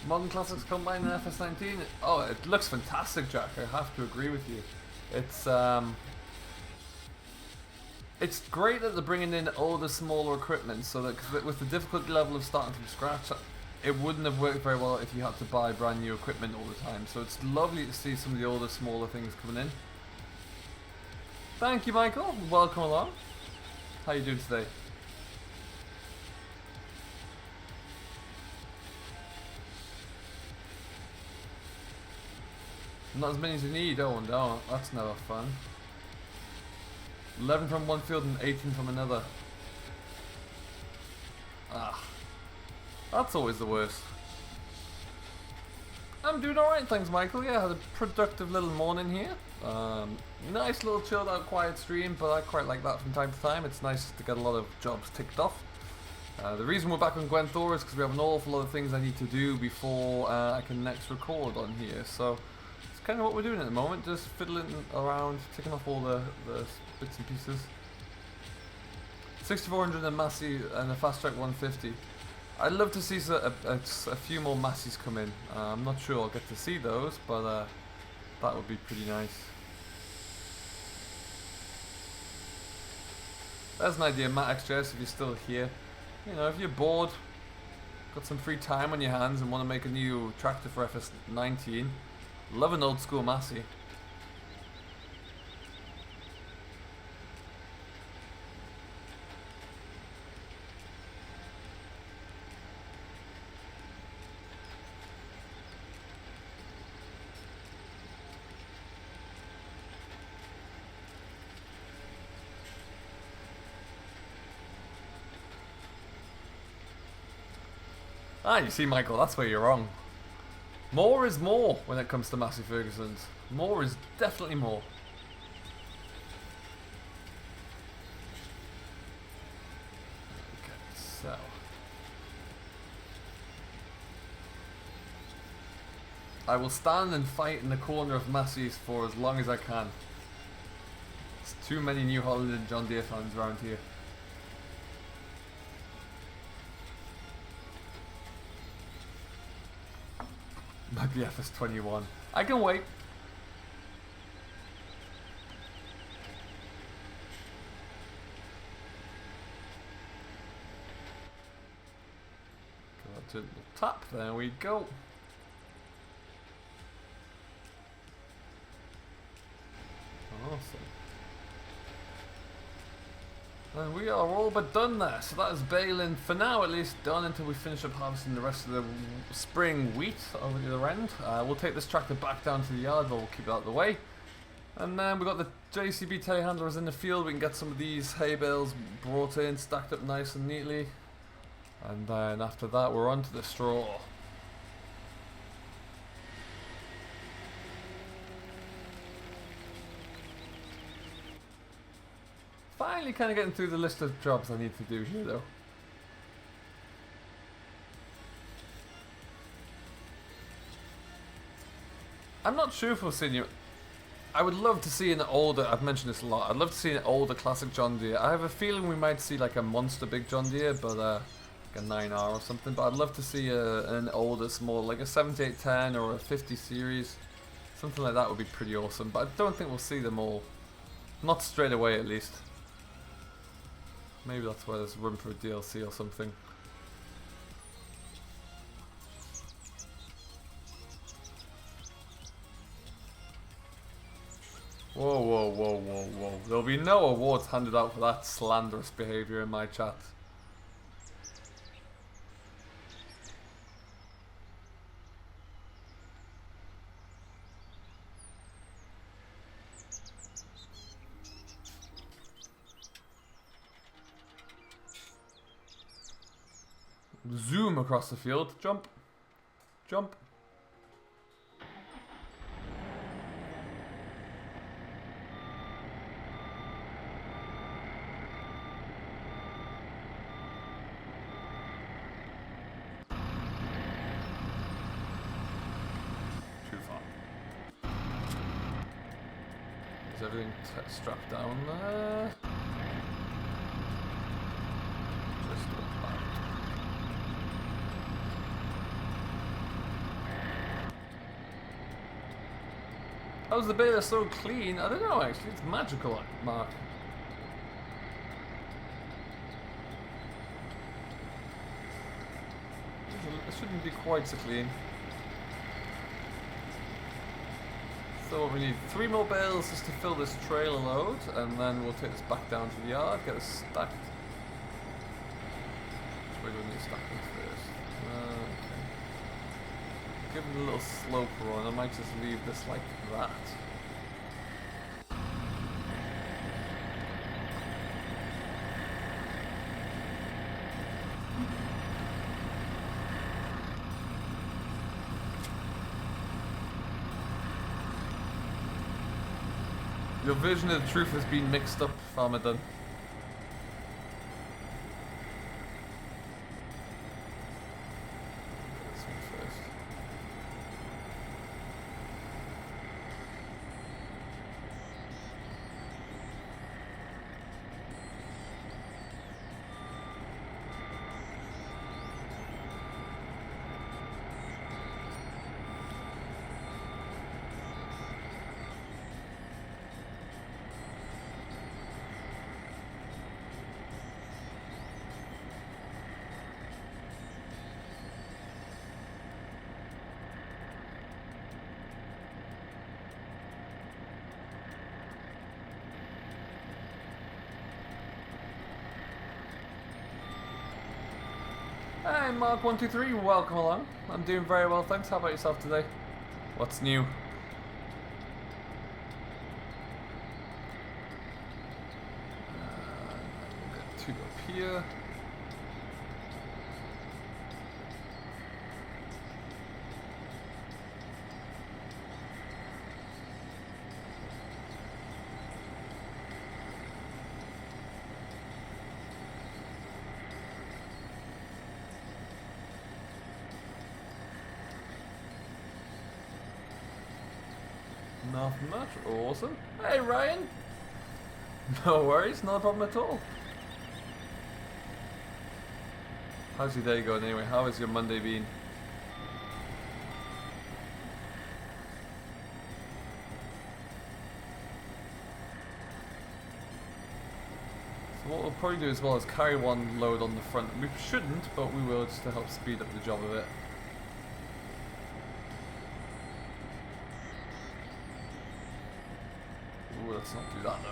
Modern Classics Combine in FS19. Oh, it looks fantastic, Jack. I have to agree with you. It's great that they're bringing in older, smaller equipment, so that 'cause with the difficulty level of starting from scratch, it wouldn't have worked very well if you had to buy brand new equipment all the time. So it's lovely to see some of the older, smaller things coming in. Thank you, Michael. Welcome along. How you doing today? Not as many as you need. Oh no, that's never fun. 11 from one field and 18 from another. Ah, that's always the worst. I'm doing alright, thanks Michael. Yeah, I had a productive little morning here. Nice little chilled out quiet stream, but I quite like that from time to time. It's nice to get a lot of jobs ticked off. The reason we're back on GWENDDWR is because we have an awful lot of things I need to do before I can next record on here. So it's kind of what we're doing at the moment, just fiddling around, ticking off all the bits and pieces. 6400 and Massey and a fast track 150. I'd love to see a few more Masseys come in. I'm not sure I'll get to see those, but that would be pretty nice. There's an idea, Matt XJS, if you're still here. You know, if you're bored, got some free time on your hands and want to make a new tractor for FS19, love an old school Massey. Ah, you see, Michael, that's where you're wrong. More is more when it comes to Massey Ferguson's. More is definitely more. Okay, so. I will stand and fight in the corner of Massey's for as long as I can. There's too many New Holland and John Deere fans around here. Might be FS21. I can wait. Go to the tap. There we go. Awesome. And we are all but done there. So that is baling for now, at least, done until we finish up harvesting the rest of the spring wheat over the other end. We'll take this tractor back down to the yard, but we'll keep it out of the way. And then we've got the JCB telehandlers in the field. We can get some of these hay bales brought in, stacked up nice and neatly. And then after that, we're on to the straw. Finally kind of getting through the list of jobs I need to do here though. I'm not sure if we'll see any. I would love to see an older, I've mentioned this a lot, I'd love to see an older classic John Deere. I have a feeling we might see like a monster big John Deere, but like a 9R or something, but I'd love to see an older small, like a 7810 or a 50 series. Something like that would be pretty awesome, but I don't think we'll see them all. Not straight away at least. Maybe that's why there's room for a DLC or something. Whoa, whoa, whoa, whoa, whoa. There'll be no awards handed out for that slanderous behaviour in my chat. Zoom across the field. Jump. Jump. Too far. Is everything strapped down there? Just look back. How's the Bale so clean? I don't know actually, it's magical, Mark. it shouldn't be quite so clean. So what we need 3 more bales just to fill this trailer load, and then we'll take this back down to the yard, get it stacked. Which way do we need to stack this first? Okay. Give it a little slope run, I might just leave this like that. Your vision of the truth has been mixed up, Farmer Dunn. This one first. Hey Mark123, welcome along. I'm doing very well, thanks. How about yourself today? What's new? We'll get 2 up here. Nothing much. Awesome. Hey Ryan. No worries, not a problem at all. How's your day going anyway? How has your Monday been? So what we'll probably do as well is carry 1 load on the front. We shouldn't, but we will just to help speed up the job a bit. Let's not do that though.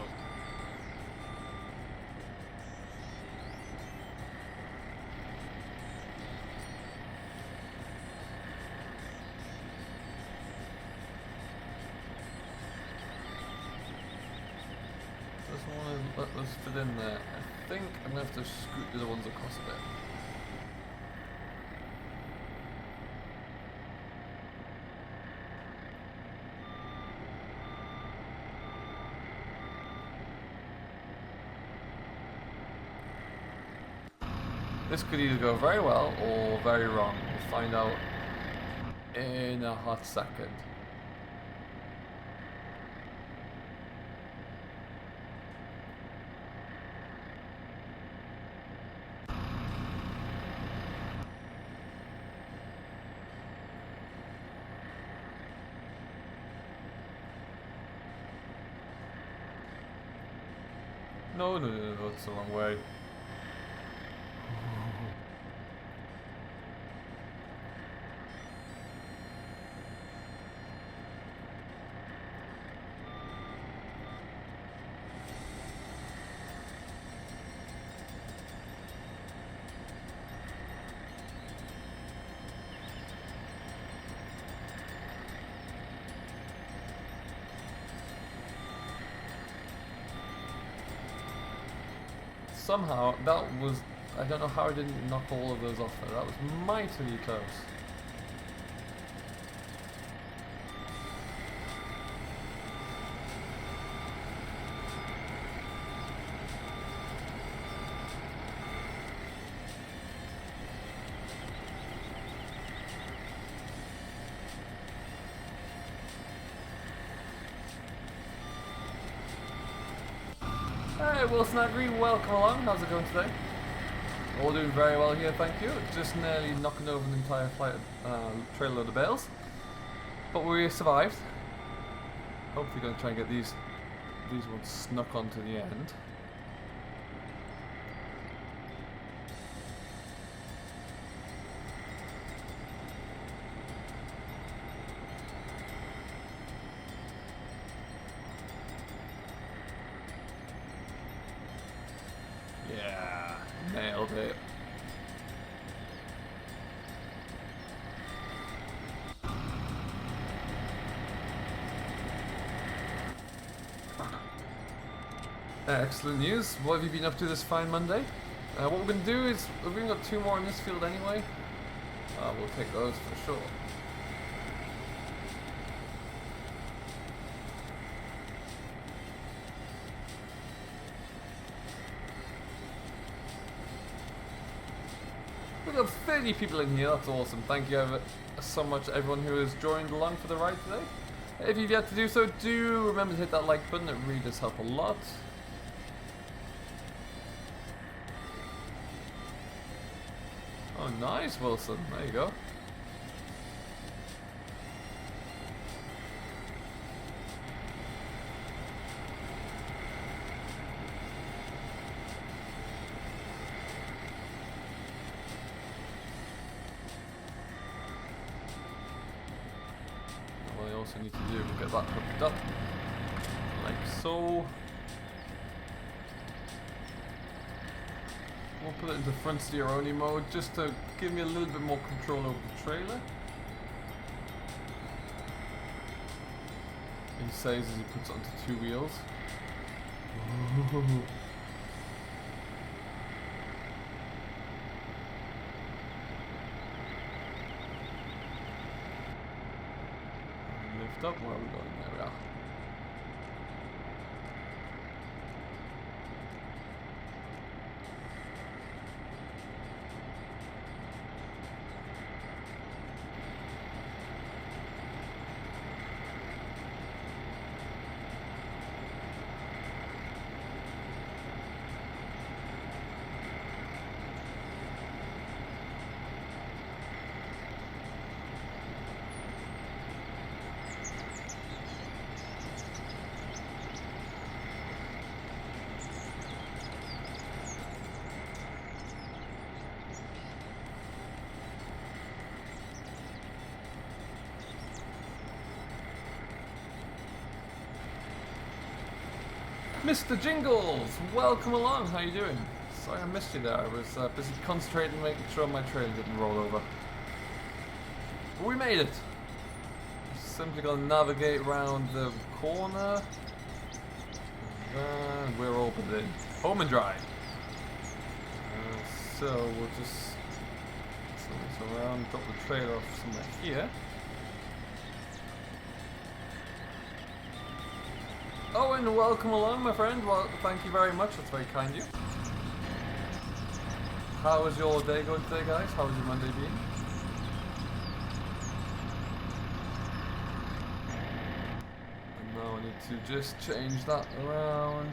Just want to let those fit in there. I think I'm going to have to scoot the other ones across a bit. This could either go very well or very wrong. We'll find out in a hot second. No, that's the wrong way. Somehow, that was, I don't know how I didn't knock all of those off there. That was mightily close. Hey Wilson Agri, welcome along. How's it going today? All doing very well here, thank you. Just nearly knocking over an entire flight of trailer load of bales, but we survived. Hopefully, going to try and get these ones snuck onto the end. Nailed it. Excellent news. What have you been up to this fine Monday? What we're going to do is, we've even got 2 more in this field anyway. We'll take those for sure. We've got 30 people in here, that's awesome. Thank you so much everyone who has joined along for the ride today. If you've yet to do so, do remember to hit that like button, it really does help a lot. Oh, nice, Wilson. There you go. What I also need to do is get that hooked up, like so. We'll put it into front steer only mode just to give me a little bit more control over the trailer. He says as he puts it onto 2 wheels. Lift up, where are we going? There we are. Mr. Jingles, welcome along. How you doing? Sorry I missed you there. I was busy concentrating, making sure my trailer didn't roll over. But we made it. Simply gonna navigate around the corner. And we're opened in. Home and dry. So we'll just swing this around, drop the trailer off somewhere here. Oh, and welcome along, my friend. Well, thank you very much. That's very kind of you. How was your day going today, guys? How was your Monday been? And now I need to just change that around.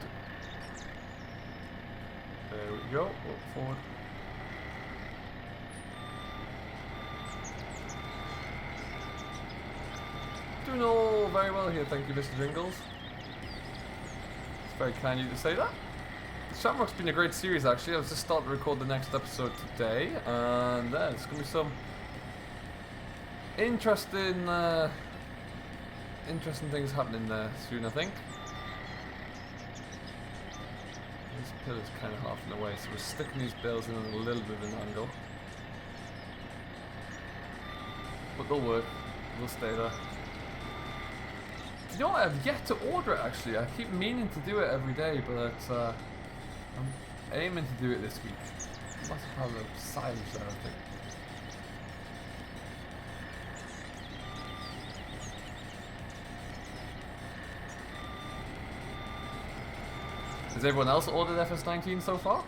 There we go. Up forward. Doing all very well here. Thank you, Mr. Jingles. Very kind of you to say that. Shamrock's been a great series actually. I was just starting to record the next episode today, and there's going to be some interesting things happening there soon, I think. This pillar's kind of half in the way, so we're sticking these bales in at a little bit of an angle. But they'll work. They'll stay there. You know what, I've yet to order it actually. I keep meaning to do it every day, but I'm aiming to do it this week. I must have a silence there, I think. Has everyone else ordered FS19 so far?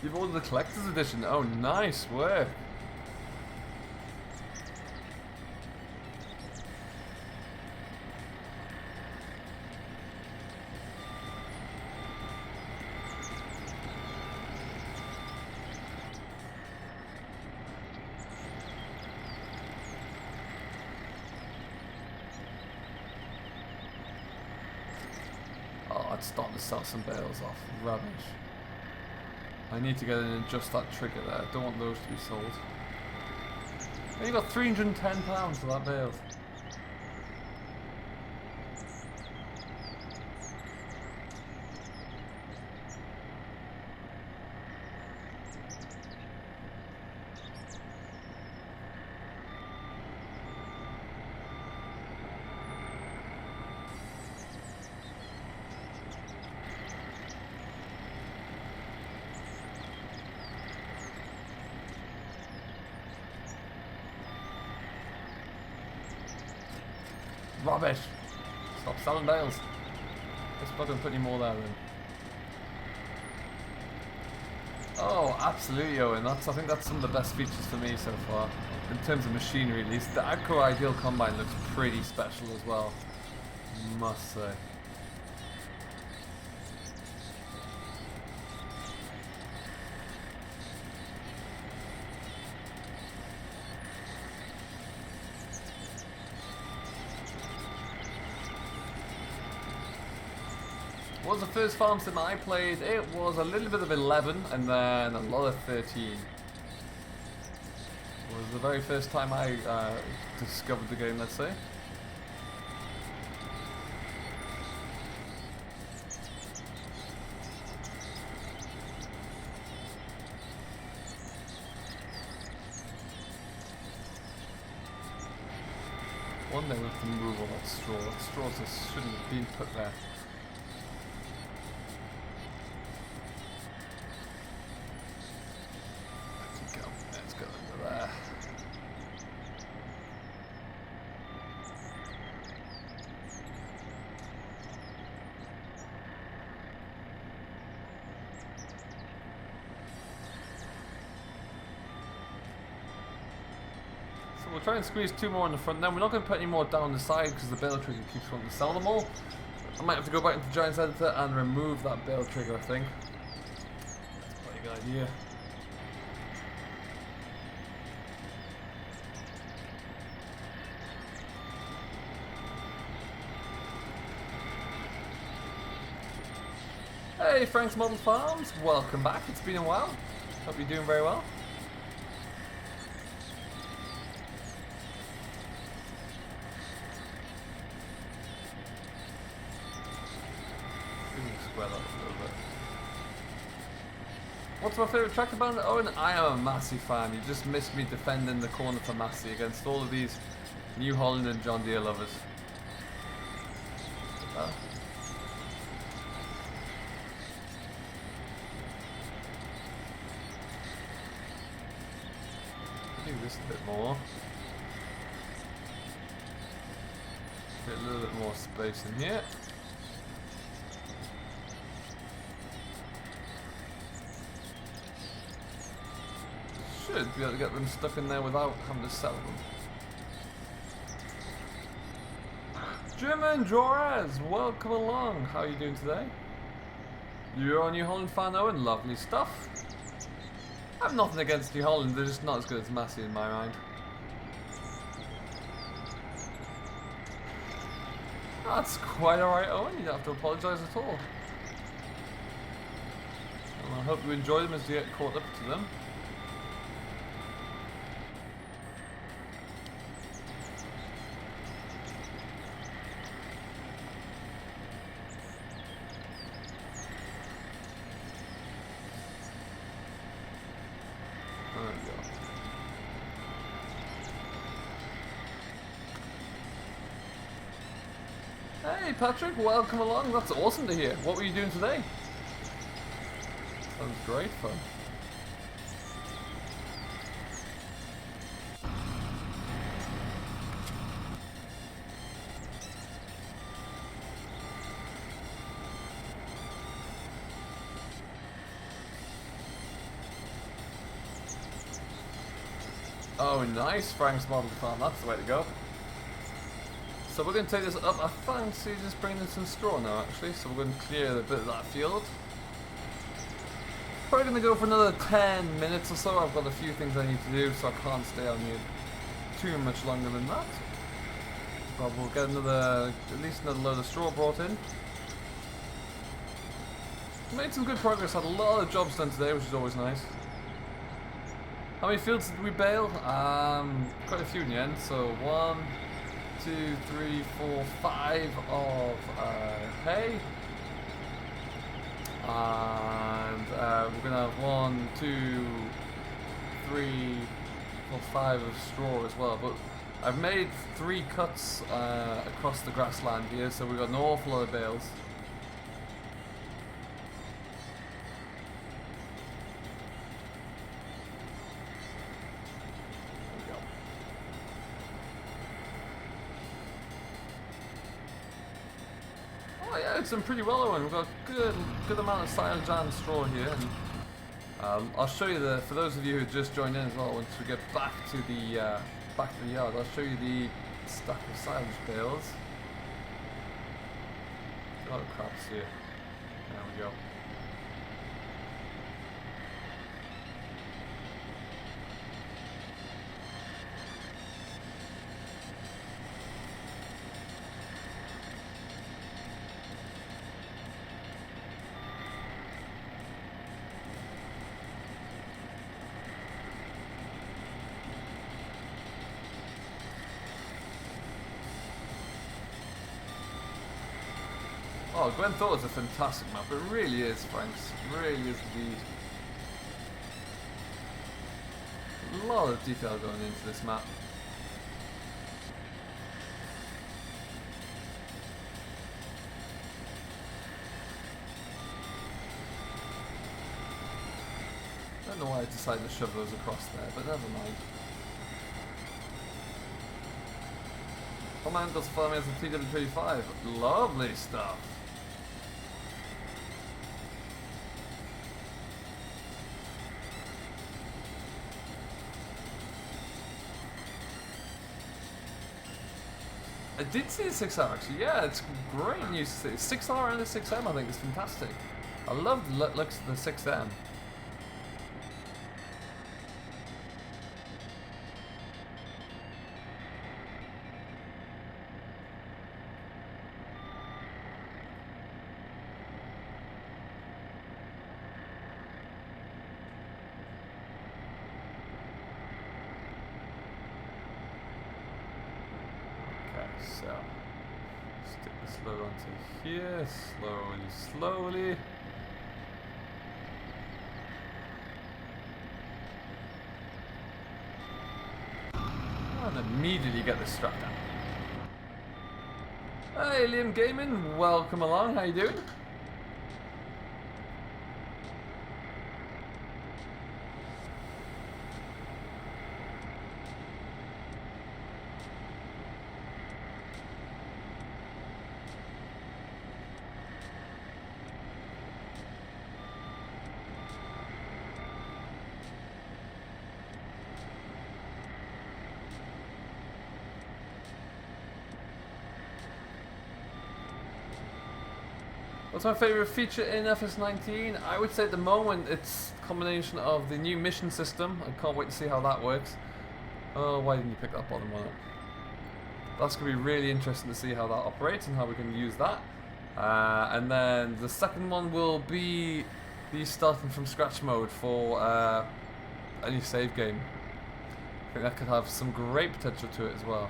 You've ordered the collector's edition. Oh, nice work. Oh, it's starting to sell some bales off. Rubbish. I need to get in and adjust that trigger there. I don't want those to be sold. And you got £310 for that bale. Rubbish! Stop selling bales. Let's fucking put any more there then. Oh, absolutely, Owen. I think that's some of the best features for me so far. In terms of machinery, at least. The Agco Ideal Combine looks pretty special as well. Must say. What was the first farm sim I played? It was a little bit of 11 and then a lot of 13. It was the very first time I discovered the game, let's say. One day we have to move all that straw. That straw just shouldn't have been put there. We'll try and squeeze 2 more in the front. Then we're not going to put any more down the side because the bale trigger keeps wanting to sell them all. I might have to go back into Giant's Editor and remove that bale trigger, I think. That's a pretty good idea. Hey, Frank's Model Farms, welcome back. It's been a while. Hope you're doing very well. What's my favourite tractor band? Oh, and I am a Massey fan. You just missed me defending the corner for Massey against all of these New Holland and John Deere lovers. Do this a bit more. Get a little bit more space in here. Should be able to get them stuck in there without having to sell them. GWENDDWR, welcome along. How are you doing today? You're a New Holland fan, Owen? Lovely stuff. I'm nothing against New Holland, they're just not as good as Massey in my mind. That's quite alright, Owen. You don't have to apologise at all. And I hope you enjoy them as you get caught up to them. Hey Patrick, welcome along. That's awesome to hear. What were you doing today? Sounds great fun. Oh nice, Frank's Model Farm. That's the way to go. So we're going to take this up. I fancy just bringing in some straw now actually, so we're going to clear a bit of that field. Probably going to go for another 10 minutes or so. I've got a few things I need to do, so I can't stay on here too much longer than that. But we'll get at least another load of straw brought in. Made some good progress, had a lot of jobs done today, which is always nice. How many fields did we bale? Quite a few in the end, so 1, 2, 3, 4, 5 of hay. And we're going to have 1, 2, 3, 4, 5 of straw as well. But I've made 3 cuts across the grassland here, so we've got an awful lot of bales. Oh yeah, it's done pretty well, Owen. We've got a good amount of silage and straw here. And, I'll show you for those of you who just joined in as well, once we get back to the yard, I'll show you the stack of silage bales. A lot of crops here. There we go. Oh, GWENDDWR is a fantastic map. It really is, Franks. It really is indeed. A lot of detail going into this map. I don't know why I decided to shove those across there, but never mind. Command does farming as a TW35. Lovely stuff. I did see a 6R actually, yeah, it's great news to see. 6R and a 6M I think is fantastic. I love the looks of the 6M. So, stick this load onto here, slowly. And immediately get this strapped down. Hey Liam Gaming, welcome along, how you doing? What's my favourite feature in FS19? I would say at the moment it's a combination of the new mission system. I can't wait to see how that works. Oh, why didn't you pick that bottom one up? That's going to be really interesting to see how that operates and how we can use that. And then the second one will be the starting from scratch mode for any save game. I think that could have some great potential to it as well.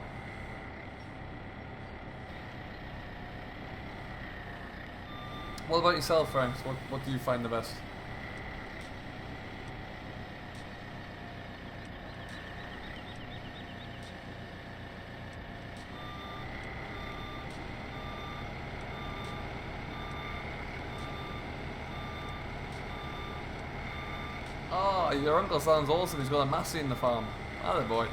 What about yourself, Franks? What do you find the best? Oh, your uncle sounds awesome. He's got a Massey in the farm. Atta boy.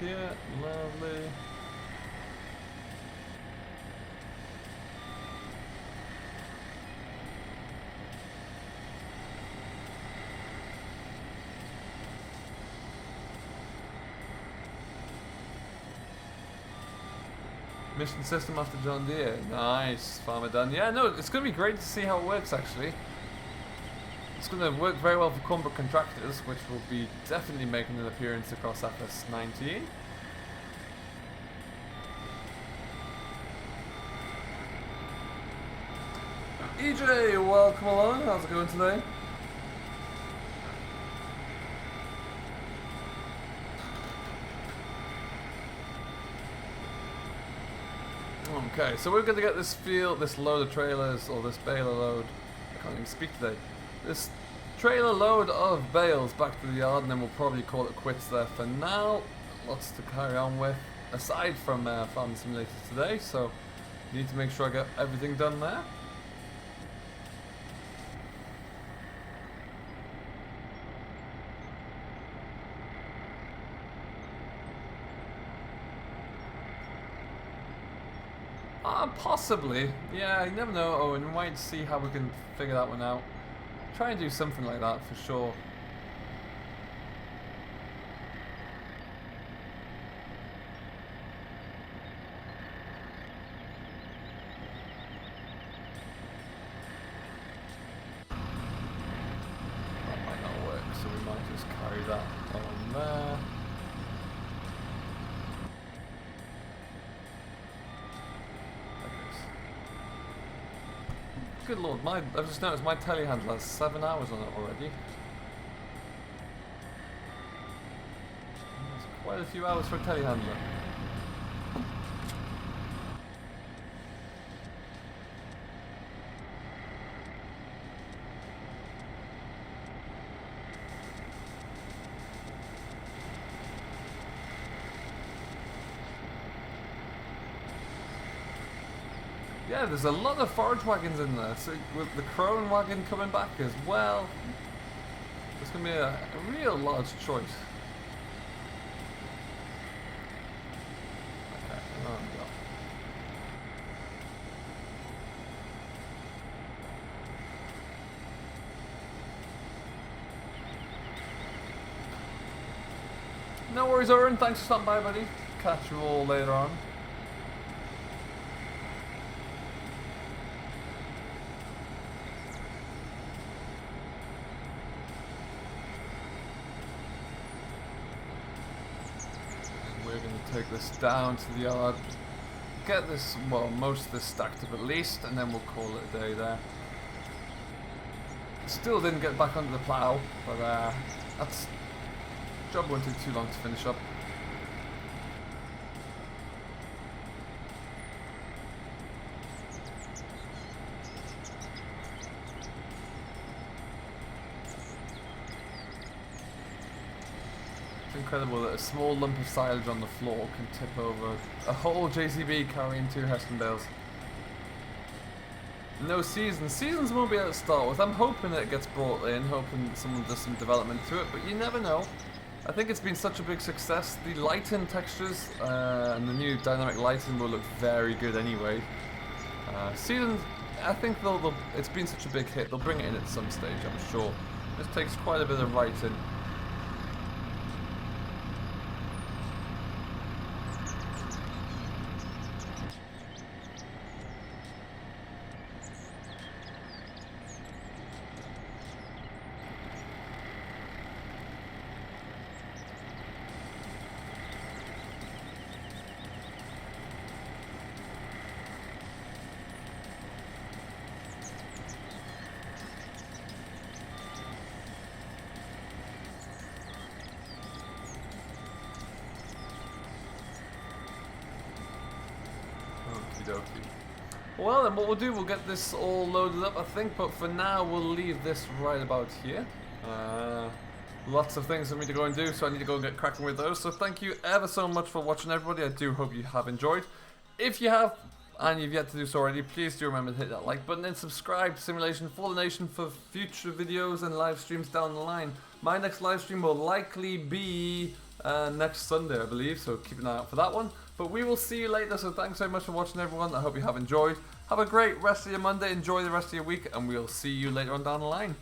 Yeah, lovely. Mission system after John Deere. Nice, farmer done. Yeah, no, it's going to be great to see how it works actually. It's going to work very well for Cornbrook contractors, which will be definitely making an appearance across FS19. EJ, welcome along. How's it going today? Okay, so we're going to get this load of trailers, or this baler load, I can't even speak today, this trailer load of bales back to the yard, and then we'll probably call it quits there for now. Lots to carry on with, aside from Farming Simulator today, so need to make sure I get everything done there. Possibly. Yeah, you never know. Oh, and we might see how we can figure that one out. Try and do something like that for sure. That might not work, so we might just carry that on there. Good lord, I've just noticed my telehandler has 7 hours on it already. That's quite a few hours for a telehandler. Yeah, there's a lot of forage wagons in there, so with the crone wagon coming back as well, there's going to be a real large choice. Okay, there we go. No worries, Oren, thanks for stopping by, buddy. Catch you all later on. Take this down to the yard, get this, well, most of this stacked up at least, and then we'll call it a day there. Still didn't get back under the plough, but that's job won't take too long to finish up. Incredible that a small lump of silage on the floor can tip over a whole JCB carrying 2 Heston bales. No seasons. Seasons won't be able to start with. I'm hoping that it gets brought in, hoping someone does some development to it, but you never know. I think it's been such a big success. The lighting textures and the new dynamic lighting will look very good anyway. Seasons, I think it's been such a big hit, they'll bring it in at some stage, I'm sure. This takes quite a bit of writing. Well, then what we'll do, we'll get this all loaded up, I think, but for now we'll leave this right about here. Lots of things for me to go and do, so I need to go and get cracking with those. So thank you ever so much for watching, everybody. I do hope you have enjoyed. If you have, and you've yet to do so already, please do remember to hit that like button and subscribe to Simulation for the Nation for future videos and live streams down the line. My next live stream will likely be next Sunday, I believe, so keep an eye out for that one. But we will see you later, so thanks very much for watching, everyone. I hope you have enjoyed. Have a great rest of your Monday, enjoy the rest of your week, and we'll see you later on down the line.